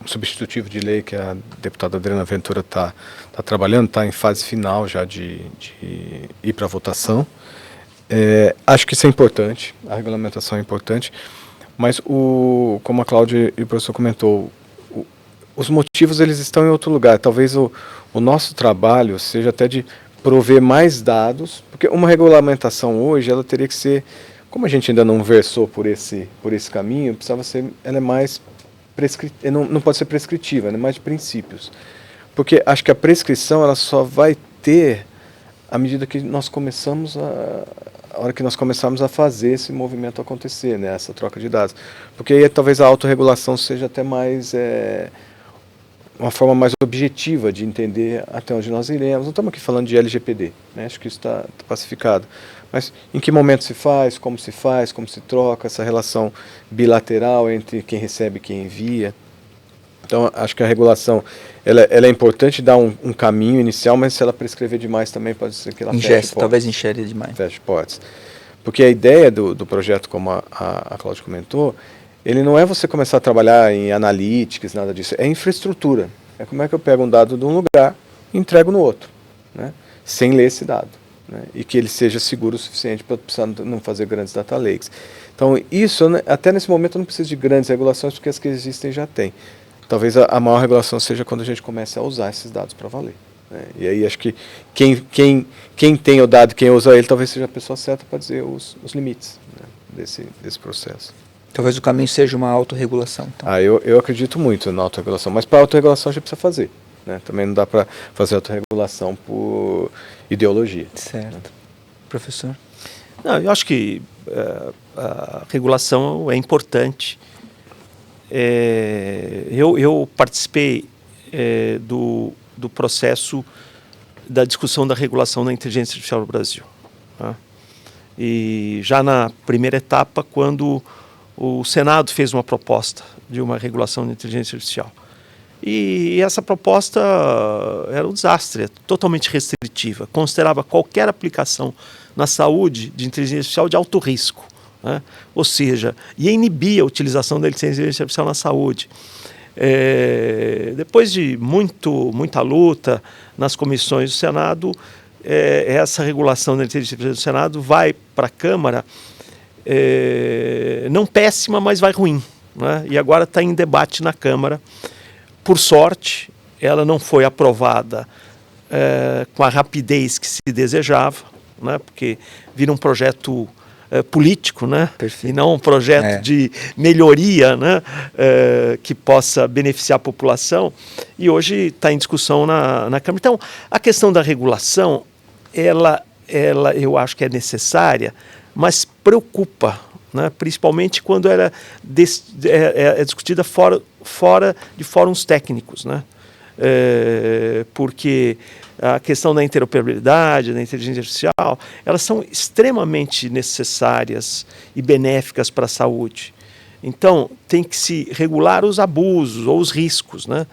um substitutivo de lei que a deputada Adriana Ventura está trabalhando, está em fase final já de ir para a votação. Acho que isso é importante, a regulamentação é importante, Mas, como a Cláudia e o professor comentou, os motivos eles estão em outro lugar. Talvez o nosso trabalho seja até de prover mais dados, porque uma regulamentação hoje, ela teria que ser, como a gente ainda não versou por esse caminho, precisava ser, ela é mais não pode ser prescritiva, ela é mais de princípios. Porque acho que a prescrição ela só vai ter à medida que nós começamos a hora que nós começarmos a fazer esse movimento acontecer, né, essa troca de dados. Porque aí talvez a autorregulação seja até mais uma forma mais objetiva de entender até onde nós iremos. Não estamos aqui falando de LGPD, né? Acho que isso está pacificado. Mas em que momento se faz, como se troca, essa relação bilateral entre quem recebe e quem envia. Então, acho que a regulação ela é importante dar um caminho inicial, mas se ela prescrever demais também pode ser que ela feche portas. Talvez enxergue demais. Feche portas. Porque a ideia do projeto, como a Cláudia comentou, ele não é você começar a trabalhar em analytics, nada disso. É infraestrutura. É como é que eu pego um dado de um lugar e entrego no outro, né, sem ler esse dado, né, e que ele seja seguro o suficiente para precisar não fazer grandes data lakes. Então, isso, até nesse momento, eu não preciso de grandes regulações, porque as que existem já tem. Talvez a maior regulação seja quando a gente comece a usar esses dados para valer, né? E aí acho que quem tem o dado, quem usa ele, talvez seja a pessoa certa para dizer os limites, né, desse processo. Talvez o caminho seja uma autorregulação. Então. Eu acredito muito na autorregulação, mas para autorregulação a gente precisa fazer, né? Também não dá para fazer autorregulação por ideologia. Certo. Né? Professor? Não, eu acho que a regulação é importante. Eu participei do processo da discussão da regulação da inteligência artificial no Brasil, tá? E já na primeira etapa, quando o Senado fez uma proposta de uma regulação da inteligência artificial. E essa proposta era um desastre, totalmente restritiva, considerava qualquer aplicação na saúde de inteligência artificial de alto risco, né? Ou seja, ia inibir a utilização da inteligência artificial na saúde. Depois de muita luta nas comissões do Senado, essa regulação da inteligência artificial do Senado vai para a Câmara, não péssima, mas vai ruim, né? E agora está em debate na Câmara. Por sorte, ela não foi aprovada com a rapidez que se desejava, né? Porque vira um projeto político, né? E não um projeto de melhoria, né? Que possa beneficiar a população. E hoje está em discussão na Câmara. Então, a questão da regulação, ela eu acho que é necessária, mas preocupa, né? Principalmente quando ela é discutida fora de fóruns técnicos, né? Porque a questão da interoperabilidade, da inteligência artificial, elas são extremamente necessárias e benéficas para a saúde. Então, tem que se regular os abusos ou os riscos, né?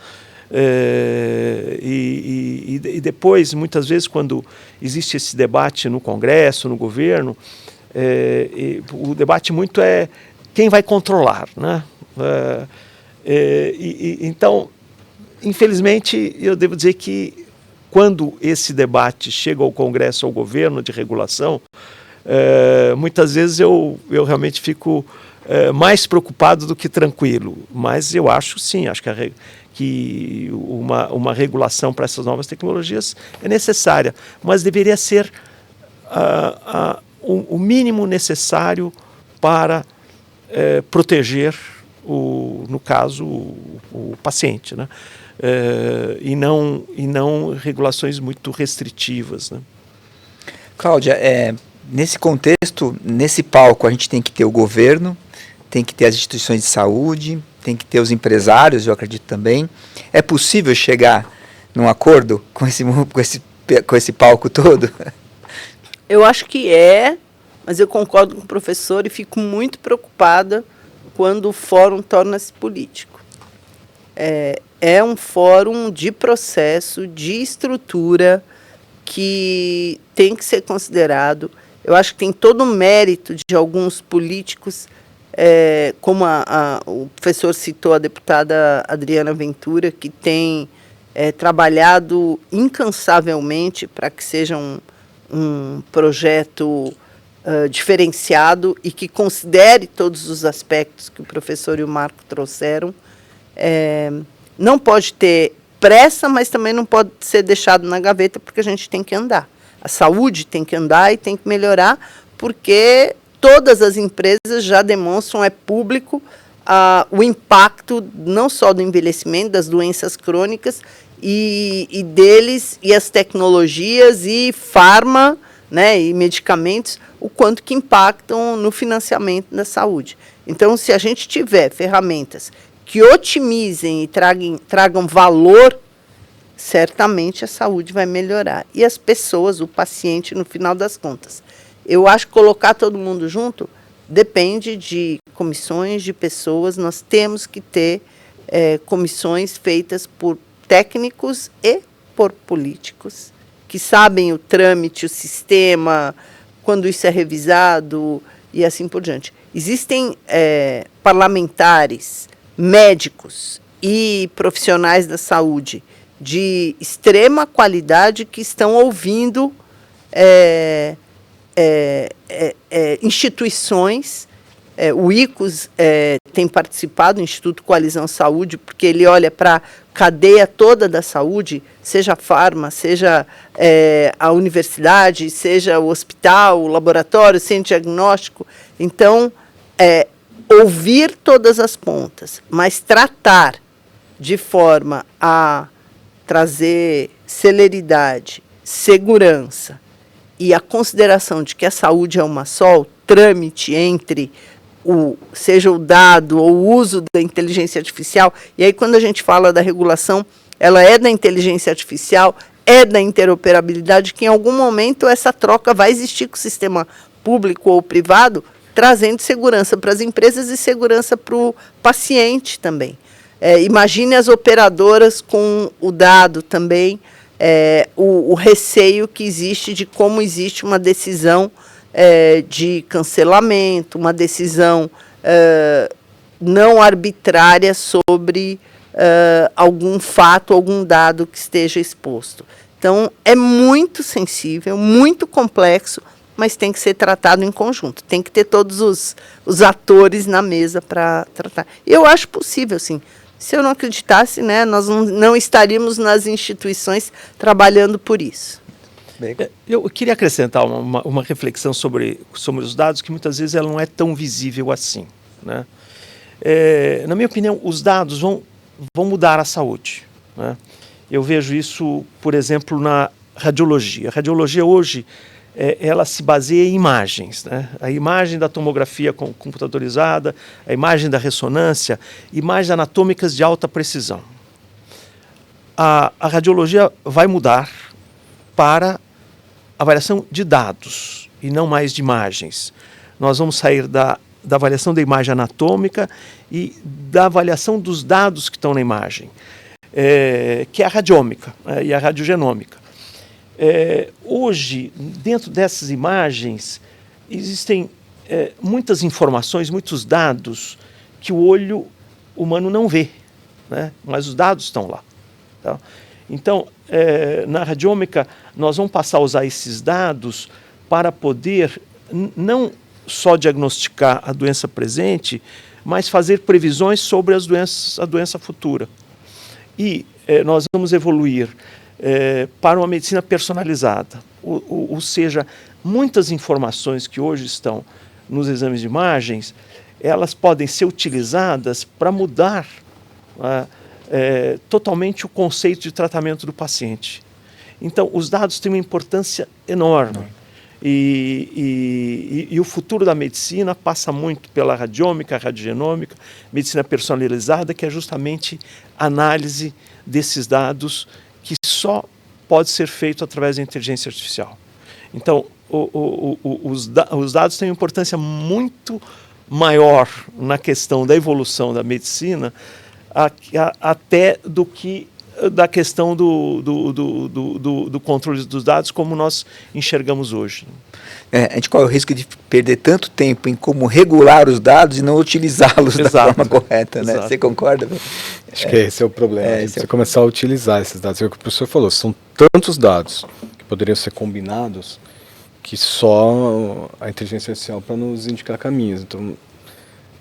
E depois, muitas vezes, quando existe esse debate no Congresso, no governo, o debate muito é quem vai controlar, né? Então, infelizmente, eu devo dizer que quando esse debate chega ao Congresso, ao governo de regulação, muitas vezes eu realmente fico mais preocupado do que tranquilo. Mas eu acho, sim, acho que uma regulação para essas novas tecnologias é necessária, mas deveria ser o mínimo necessário para proteger, no caso, o paciente, né? E não regulações muito restritivas, né? Cláudia, nesse contexto, nesse palco, a gente tem que ter o governo, tem que ter as instituições de saúde, tem que ter os empresários, eu acredito também. É possível chegar num acordo com esse palco todo? Eu acho que mas eu concordo com o professor e fico muito preocupada quando o fórum torna-se político. É um fórum de processo, de estrutura, que tem que ser considerado. Eu acho que tem todo o mérito de alguns políticos, como o professor citou, a deputada Adriana Ventura, que tem trabalhado incansavelmente para que seja um projeto diferenciado e que considere todos os aspectos que o professor e o Marco trouxeram. Não pode ter pressa, mas também não pode ser deixado na gaveta, porque a gente tem que andar. A saúde tem que andar e tem que melhorar, porque todas as empresas já demonstram, é público, o impacto não só do envelhecimento, das doenças crônicas, e deles, e as tecnologias, e farma, né, e medicamentos, o quanto que impactam no financiamento da saúde. Então, se a gente tiver ferramentas que otimizem e tragam valor, certamente a saúde vai melhorar. E as pessoas, o paciente, no final das contas. Eu acho que colocar todo mundo junto depende de comissões, de pessoas. Nós temos que ter comissões feitas por técnicos e por políticos, que sabem o trâmite, o sistema, quando isso é revisado e assim por diante. Existem parlamentares, médicos e profissionais da saúde de extrema qualidade que estão ouvindo instituições. O ICOS tem participado do Instituto Coalizão Saúde, porque ele olha para a cadeia toda da saúde, seja a farma, seja a universidade, seja o hospital, o laboratório, o centro diagnóstico. Então, ouvir todas as pontas, mas tratar de forma a trazer celeridade, segurança e a consideração de que a saúde é uma só, o trâmite entre seja o dado ou o uso da inteligência artificial. E aí, quando a gente fala da regulação, ela é da inteligência artificial, é da interoperabilidade, que em algum momento essa troca vai existir com o sistema público ou privado, trazendo segurança para as empresas e segurança para o paciente também. Imagine as operadoras com o dado também, o receio que existe de como existe uma decisão de cancelamento, uma decisão não arbitrária sobre algum fato, algum dado que esteja exposto. Então, é muito sensível, muito complexo, mas tem que ser tratado em conjunto. Tem que ter todos os atores na mesa para tratar. Eu acho possível, sim. Se eu não acreditasse, né, nós não estaríamos nas instituições trabalhando por isso. Eu queria acrescentar uma reflexão sobre os dados, que muitas vezes ela não é tão visível assim, né? Na minha opinião, os dados vão mudar a saúde, né? Eu vejo isso, por exemplo, na radiologia. A radiologia hoje, ela se baseia em imagens, né? A imagem da tomografia computadorizada, a imagem da ressonância, imagens anatômicas de alta precisão. A radiologia vai mudar para avaliação de dados e não mais de imagens. Nós vamos sair da avaliação da imagem anatômica e da avaliação dos dados que estão na imagem, que é a radiômica, e a radiogenômica. Hoje, dentro dessas imagens, existem muitas informações, muitos dados que o olho humano não vê, né? Mas os dados estão lá. Tá? Então, na radiômica, nós vamos passar a usar esses dados para poder não só diagnosticar a doença presente, mas fazer previsões sobre a doença futura. E nós vamos evoluir para uma medicina personalizada, ou seja, muitas informações que hoje estão nos exames de imagens, elas podem ser utilizadas para mudar totalmente o conceito de tratamento do paciente. Então, os dados têm uma importância enorme. E o futuro da medicina passa muito pela radiômica, radiogenômica, medicina personalizada, que é justamente a análise desses dados que só pode ser feito através da inteligência artificial. Então, os dados têm uma importância muito maior na questão da evolução da medicina, até do que da questão do controle dos dados, como nós enxergamos hoje. A gente corre o risco de perder tanto tempo em como regular os dados e não utilizá-los da forma correta, né? Você concorda? Acho que esse é o problema. Você começar a utilizar esses dados. É o que o professor falou, são tantos dados que poderiam ser combinados que só a inteligência artificial para nos indicar caminhos. Então,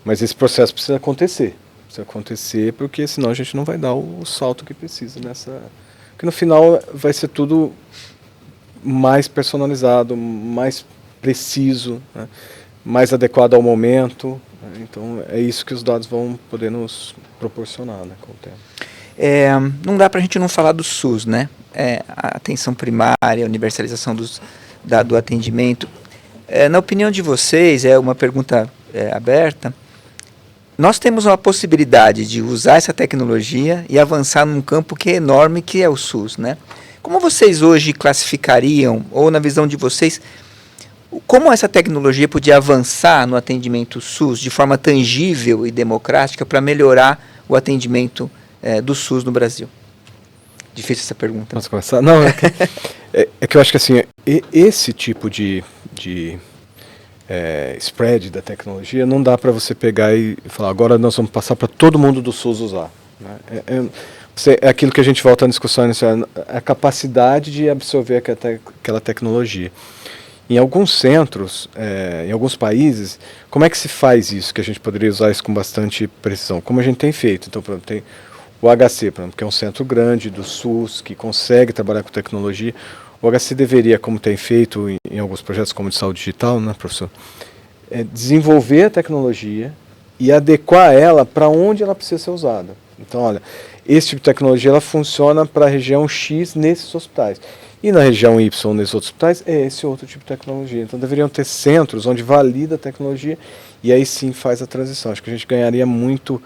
mas esse processo precisa acontecer. Precisa acontecer porque senão a gente não vai dar o salto que precisa nessa... Porque no final vai ser tudo mais personalizado, mais preciso, né? Mais adequado ao momento. Né? Então é isso que os dados vão poder nos proporcionar, né, com o tempo. Não dá para a gente não falar do SUS, né? A atenção primária, a universalização do atendimento. Na opinião de vocês, é uma pergunta aberta, nós temos uma possibilidade de usar essa tecnologia e avançar num campo que é enorme, que é o SUS, né? Como vocês hoje classificariam, ou na visão de vocês, como essa tecnologia podia avançar no atendimento SUS de forma tangível e democrática para melhorar o atendimento do SUS no Brasil? Difícil essa pergunta. Posso começar? Não, é que eu acho que assim, esse tipo de spread da tecnologia não dá para você pegar e falar, agora nós vamos passar para todo mundo do SUS usar. Né? É aquilo que a gente volta à discussão inicial, a capacidade de absorver aquela tecnologia. Em alguns centros, em alguns países, como é que se faz isso? Que a gente poderia usar isso com bastante precisão? Como a gente tem feito. Então, por exemplo, tem o HC, por exemplo, que é um centro grande do SUS, que consegue trabalhar com tecnologia. O HC deveria, como tem feito em alguns projetos como de saúde digital, né, professor, desenvolver a tecnologia e adequar ela para onde ela precisa ser usada. Então, olha, esse tipo de tecnologia ela funciona para a região X nesses hospitais. E na região Y, nesses outros hospitais, é esse outro tipo de tecnologia. Então, deveriam ter centros onde valida a tecnologia e aí sim faz a transição. Acho que a gente ganharia muito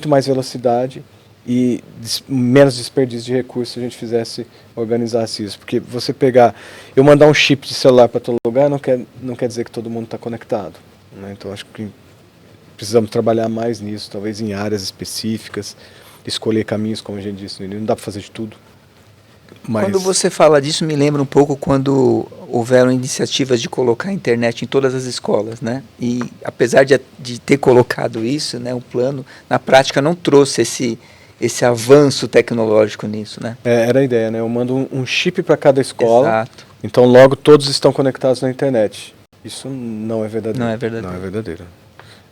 mais velocidade e menos desperdício de recursos se a gente organizasse isso. Porque você eu mandar um chip de celular para todo lugar não quer dizer que todo mundo está conectado. Né? Então, acho que precisamos trabalhar mais nisso, talvez em áreas específicas, escolher caminhos, como a gente disse no início. Não dá para fazer de tudo. Mas... Quando você fala disso, me lembra um pouco quando houveram iniciativas de colocar a internet em todas as escolas, né? E apesar de ter colocado isso, né, um plano, na prática não trouxe esse avanço tecnológico nisso, né? Era a ideia, né? Eu mando um chip para cada escola, Exato. Então logo todos estão conectados na internet. Isso não é verdadeiro. Não é verdadeiro. Não é verdadeiro.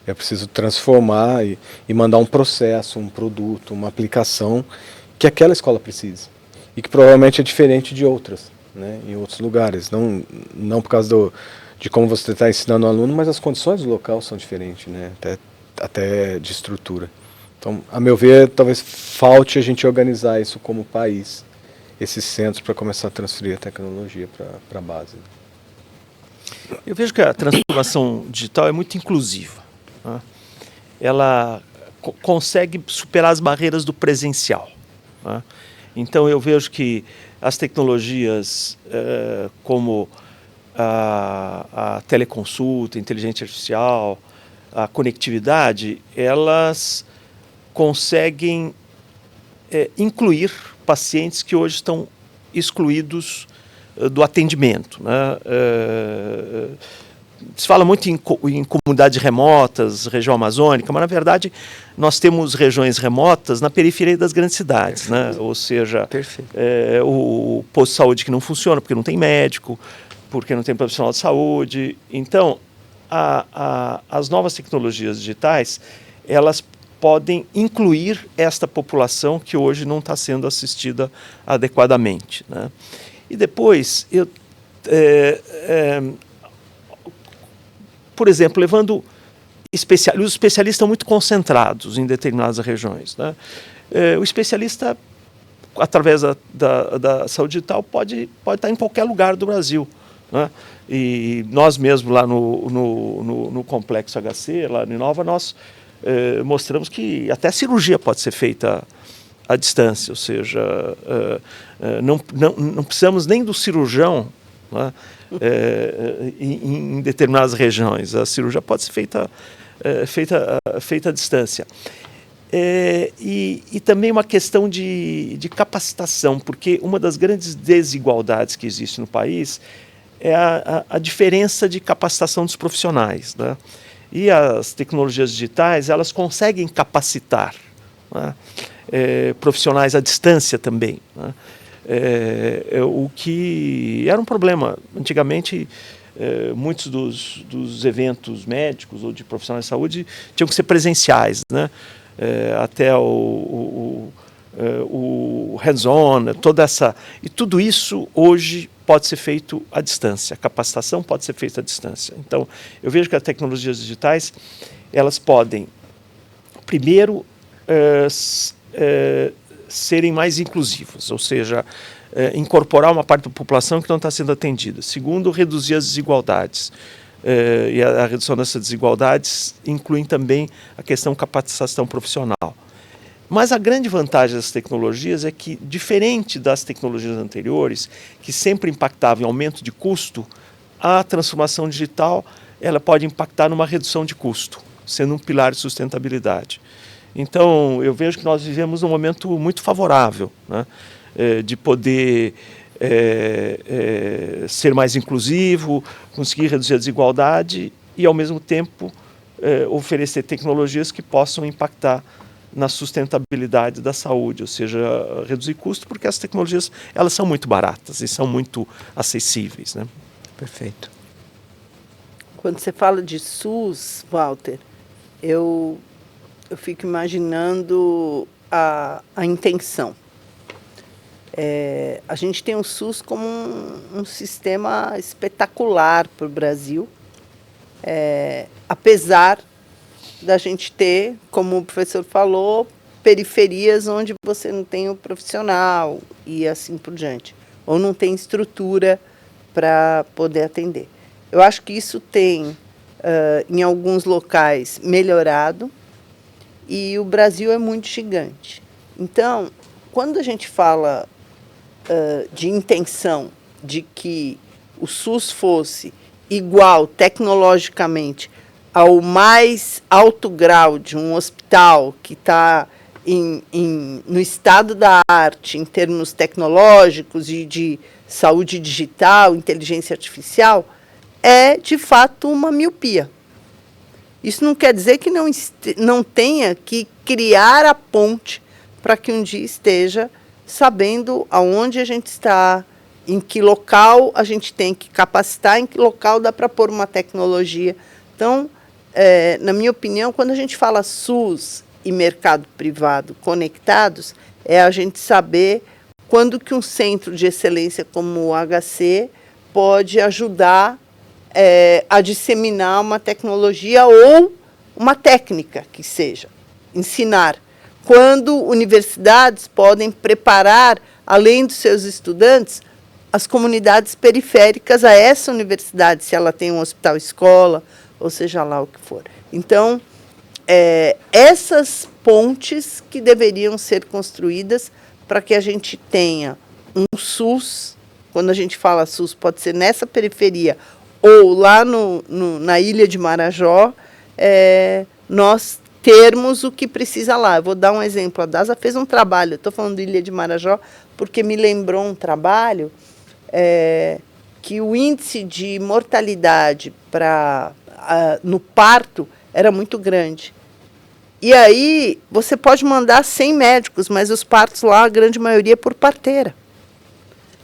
É preciso transformar e mandar um processo, um produto, uma aplicação que aquela escola precise. E que provavelmente é diferente de outras, né, em outros lugares. Não por causa de como você está ensinando o aluno, mas as condições do local são diferentes, né, até de estrutura. Então, a meu ver, talvez falte a gente organizar isso como país, esses centros, para começar a transferir a tecnologia para a base. Eu vejo que a transformação digital é muito inclusiva. Né? Ela consegue superar as barreiras do presencial. Né? Então, eu vejo que as tecnologias como a teleconsulta, a inteligência artificial, a conectividade, elas conseguem incluir pacientes que hoje estão excluídos do atendimento. Né? Se fala muito em comunidades remotas, região amazônica, mas na verdade nós temos regiões remotas na periferia das grandes cidades, né? Ou seja, o posto de saúde que não funciona porque não tem médico, porque não tem profissional de saúde. Então, as novas tecnologias digitais, elas podem incluir esta população que hoje não está sendo assistida adequadamente. Né? E depois, por exemplo, levando os especialistas estão muito concentrados em determinadas regiões. Né? O especialista, através da saúde digital, pode estar em qualquer lugar do Brasil. Né? E nós mesmos lá no Complexo HC, lá no Inova, nós mostramos que até a cirurgia pode ser feita à distância, ou seja, não precisamos nem do cirurgião, né? Em determinadas regiões. A cirurgia pode ser feita à distância. E também uma questão de capacitação, porque uma das grandes desigualdades que existe no país é a diferença de capacitação dos profissionais. Né? E as tecnologias digitais, elas conseguem capacitar, né? Profissionais à distância também. Né? o que era um problema. Antigamente, muitos dos eventos médicos ou de profissionais de saúde tinham que ser presenciais, né? Até o hands-on, e tudo isso hoje pode ser feito à distância, a capacitação pode ser feita à distância. Então, eu vejo que as tecnologias digitais, elas podem, primeiro, serem mais inclusivas, ou seja, incorporar uma parte da população que não está sendo atendida. Segundo, reduzir as desigualdades. E a redução dessas desigualdades inclui também a questão de capacitação profissional. Mas a grande vantagem das tecnologias é que, diferente das tecnologias anteriores, que sempre impactavam em aumento de custo, a transformação digital ela pode impactar numa redução de custo, sendo um pilar de sustentabilidade. Então, eu vejo que nós vivemos um momento muito favorável, né, de poder ser mais inclusivo, conseguir reduzir a desigualdade e, ao mesmo tempo, oferecer tecnologias que possam impactar na sustentabilidade da saúde, ou seja, reduzir custo, porque as tecnologias elas são muito baratas e são muito acessíveis, né? Perfeito. Quando você fala de SUS, Walter, eu fico imaginando a intenção. A gente tem o SUS como um sistema espetacular para o Brasil, apesar da gente ter, como o professor falou, periferias onde você não tem o profissional e assim por diante, ou não tem estrutura para poder atender. Eu acho que isso tem, em alguns locais, melhorado, e o Brasil é muito gigante. Então, quando a gente fala de intenção de que o SUS fosse igual tecnologicamente ao mais alto grau de um hospital que está no estado da arte, em termos tecnológicos e de saúde digital, inteligência artificial, é, de fato, uma miopia. Isso não quer dizer que não tenha que criar a ponte para que um dia esteja sabendo aonde a gente está, em que local a gente tem que capacitar, em que local dá para pôr uma tecnologia. Então, na minha opinião, quando a gente fala SUS e mercado privado conectados, é a gente saber quando que um centro de excelência como o HC pode ajudar a disseminar uma tecnologia ou uma técnica que seja, ensinar. Quando universidades podem preparar, além dos seus estudantes, as comunidades periféricas a essa universidade, se ela tem um hospital-escola, ou seja lá o que for. Então, essas pontes que deveriam ser construídas para que a gente tenha um SUS, quando a gente fala SUS, pode ser nessa periferia ou lá na Ilha de Marajó, nós termos o que precisa lá. Eu vou dar um exemplo. A DASA fez um trabalho, estou falando de Ilha de Marajó, porque me lembrou um trabalho que o índice de mortalidade no parto era muito grande. E aí, você pode mandar 100 médicos, mas os partos lá, a grande maioria, é por parteira.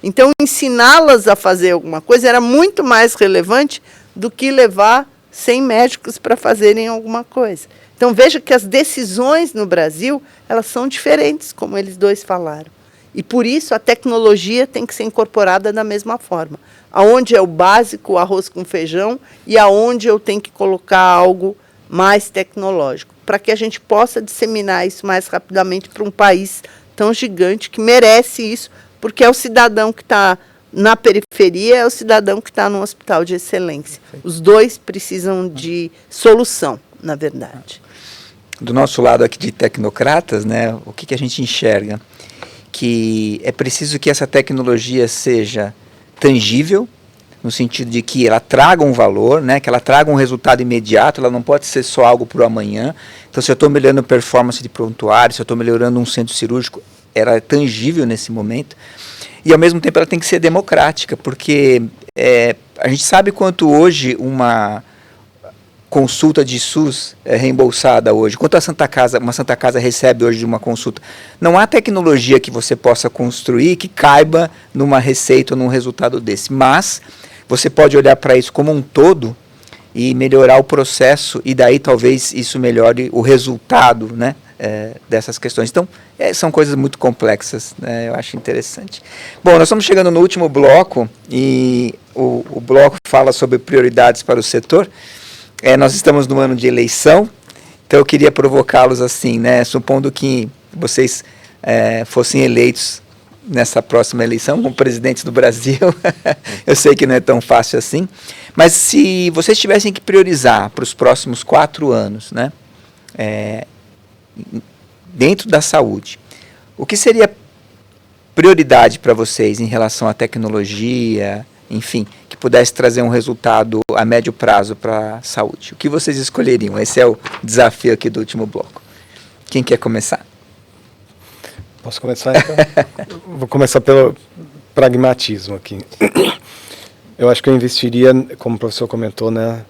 Então, ensiná-las a fazer alguma coisa era muito mais relevante do que levar 100 médicos para fazerem alguma coisa. Então, veja que as decisões no Brasil, elas são diferentes, como eles dois falaram. E, por isso, a tecnologia tem que ser incorporada da mesma forma. Aonde é o básico, o arroz com feijão, e aonde eu tenho que colocar algo mais tecnológico, para que a gente possa disseminar isso mais rapidamente para um país tão gigante que merece isso, porque é o cidadão que está na periferia, é o cidadão que está no hospital de excelência. Os dois precisam de solução, na verdade. Do nosso lado aqui de tecnocratas, né, o que a gente enxerga? Que é preciso que essa tecnologia seja tangível, no sentido de que ela traga um valor, né, que ela traga um resultado imediato, ela não pode ser só algo para o amanhã. Então, se eu estou melhorando a performance de prontuário, se eu estou melhorando um centro cirúrgico, ela é tangível nesse momento. E, ao mesmo tempo, ela tem que ser democrática, porque a gente sabe quanto hoje consulta de SUS reembolsada hoje? Quanto uma Santa Casa recebe hoje de uma consulta? Não há tecnologia que você possa construir que caiba numa receita ou num resultado desse, mas você pode olhar para isso como um todo e melhorar o processo, e daí talvez isso melhore o resultado, né, dessas questões. Então, são coisas muito complexas, né, eu acho interessante. Bom, nós estamos chegando no último bloco, e o bloco fala sobre prioridades para o setor. Nós estamos no ano de eleição, então eu queria provocá-los assim, né, supondo que vocês fossem eleitos nessa próxima eleição como presidentes do Brasil. Eu sei que não é tão fácil assim, mas se vocês tivessem que priorizar para os próximos 4 anos, né, dentro da saúde, o que seria prioridade para vocês em relação à tecnologia, enfim, que pudesse trazer um resultado a médio prazo para a saúde? O que vocês escolheriam? Esse é o desafio aqui do último bloco. Quem quer começar? Posso começar, então? Vou começar pelo pragmatismo aqui. Eu acho que eu investiria, como o professor comentou, né,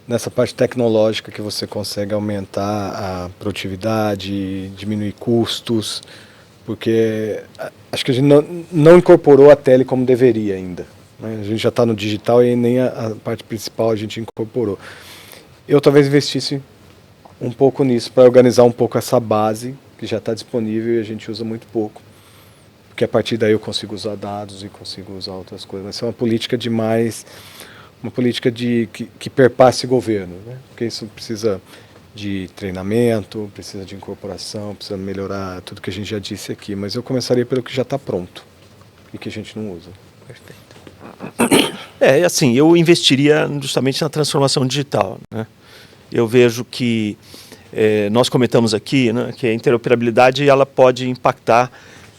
nessa parte tecnológica, que você consegue aumentar a produtividade, diminuir custos, porque acho que a gente não incorporou a tele como deveria ainda, né? A gente já está no digital e nem a parte principal a gente incorporou. Eu talvez investisse um pouco nisso, para organizar um pouco essa base que já está disponível e a gente usa muito pouco, porque a partir daí eu consigo usar dados e consigo usar outras coisas. Mas é uma política que perpasse governo, né? Porque isso precisa de treinamento, precisa de incorporação, precisa melhorar tudo que a gente já disse aqui, mas eu começaria pelo que já está pronto e que a gente não usa. Perfeito. Assim, eu investiria justamente na transformação digital, né? Eu vejo que nós comentamos aqui, né, que a interoperabilidade ela pode impactar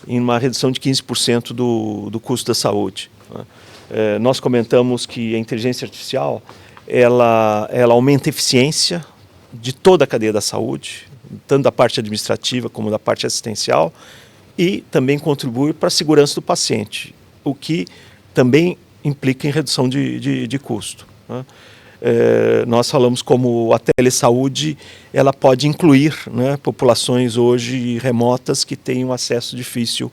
em uma redução de 15% do custo da saúde, né? Nós comentamos que a inteligência artificial ela aumenta a eficiência de toda a cadeia da saúde, tanto da parte administrativa como da parte assistencial, e também contribui para a segurança do paciente, o que também implica em redução de custo, né? Nós falamos como a telesaúde ela pode incluir, né, populações hoje remotas que têm um acesso difícil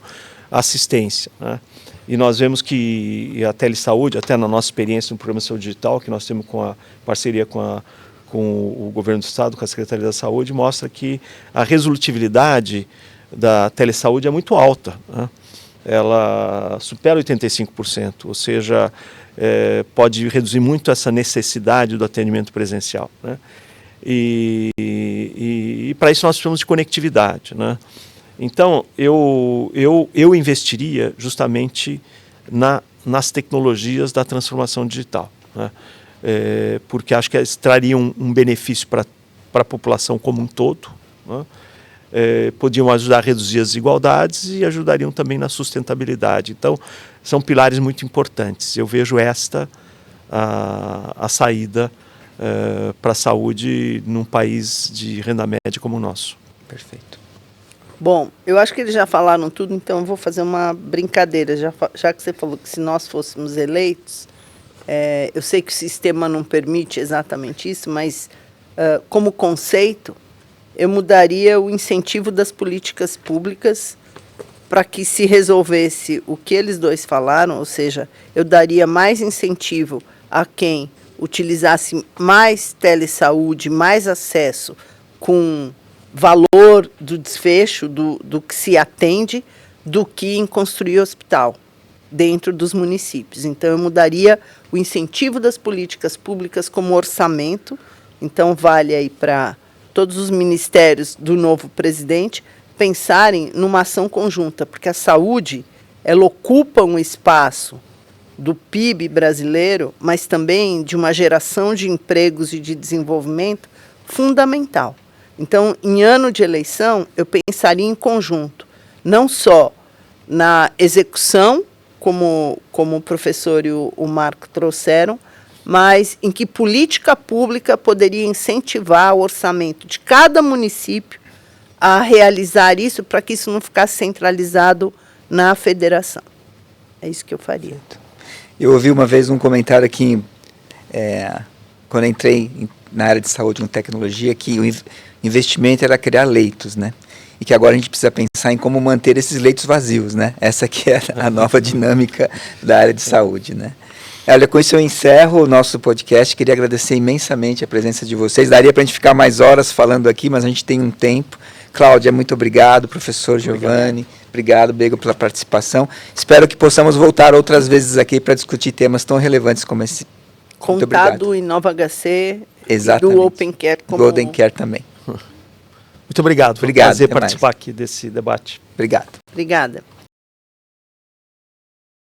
à assistência, né? E nós vemos que a telesaúde, até na nossa experiência no programa de saúde digital, que nós temos com a parceria com o governo do estado, com a Secretaria da Saúde, mostra que a resolutividade da telesaúde é muito alta, né? Ela supera 85%, ou seja, pode reduzir muito essa necessidade do atendimento presencial, né? E para isso nós precisamos de conectividade, né? Então, eu investiria justamente nas tecnologias da transformação digital, né? Porque acho que elas trariam um benefício para a população como um todo, né? Podiam ajudar a reduzir as desigualdades e ajudariam também na sustentabilidade. Então, são pilares muito importantes. Eu vejo esta a saída para a saúde num país de renda média como o nosso. Perfeito. Bom, eu acho que eles já falaram tudo, então eu vou fazer uma brincadeira. Já que você falou que se nós fôssemos eleitos, eu sei que o sistema não permite exatamente isso, mas como conceito, eu mudaria o incentivo das políticas públicas para que se resolvesse o que eles dois falaram, ou seja, eu daria mais incentivo a quem utilizasse mais telesaúde, mais acesso com valor do desfecho, do que se atende, do que em construir hospital dentro dos municípios. Então, eu mudaria o incentivo das políticas públicas como orçamento. Então, vale aí para todos os ministérios do novo presidente pensarem numa ação conjunta, porque a saúde, ela ocupa um espaço do PIB brasileiro, mas também de uma geração de empregos e de desenvolvimento fundamental. Então, em ano de eleição, eu pensaria em conjunto, não só na execução, como o professor e o Marco trouxeram, mas em que política pública poderia incentivar o orçamento de cada município a realizar isso, para que isso não ficasse centralizado na federação. É isso que eu faria. Eu ouvi uma vez um comentário aqui, quando entrei na área de saúde com tecnologia que o investimento era criar leitos, né? E que agora a gente precisa pensar em como manter esses leitos vazios, né? Essa que é a nova dinâmica da área de saúde, né? Olha, com isso eu encerro o nosso podcast. Queria agradecer imensamente a presença de vocês. Daria para a gente ficar mais horas falando aqui, mas a gente tem um tempo. Cláudia, muito obrigado. Professor Giovanni, obrigado, Bego, pela participação. Espero que possamos voltar outras vezes aqui para discutir temas tão relevantes como esse. Muito obrigado. Contado em Nova HC Exatamente. e do Open Care como... Golden Care também. Muito obrigado. Foi um Obrigado, prazer até mais. participar aqui desse debate. Obrigado. Obrigada.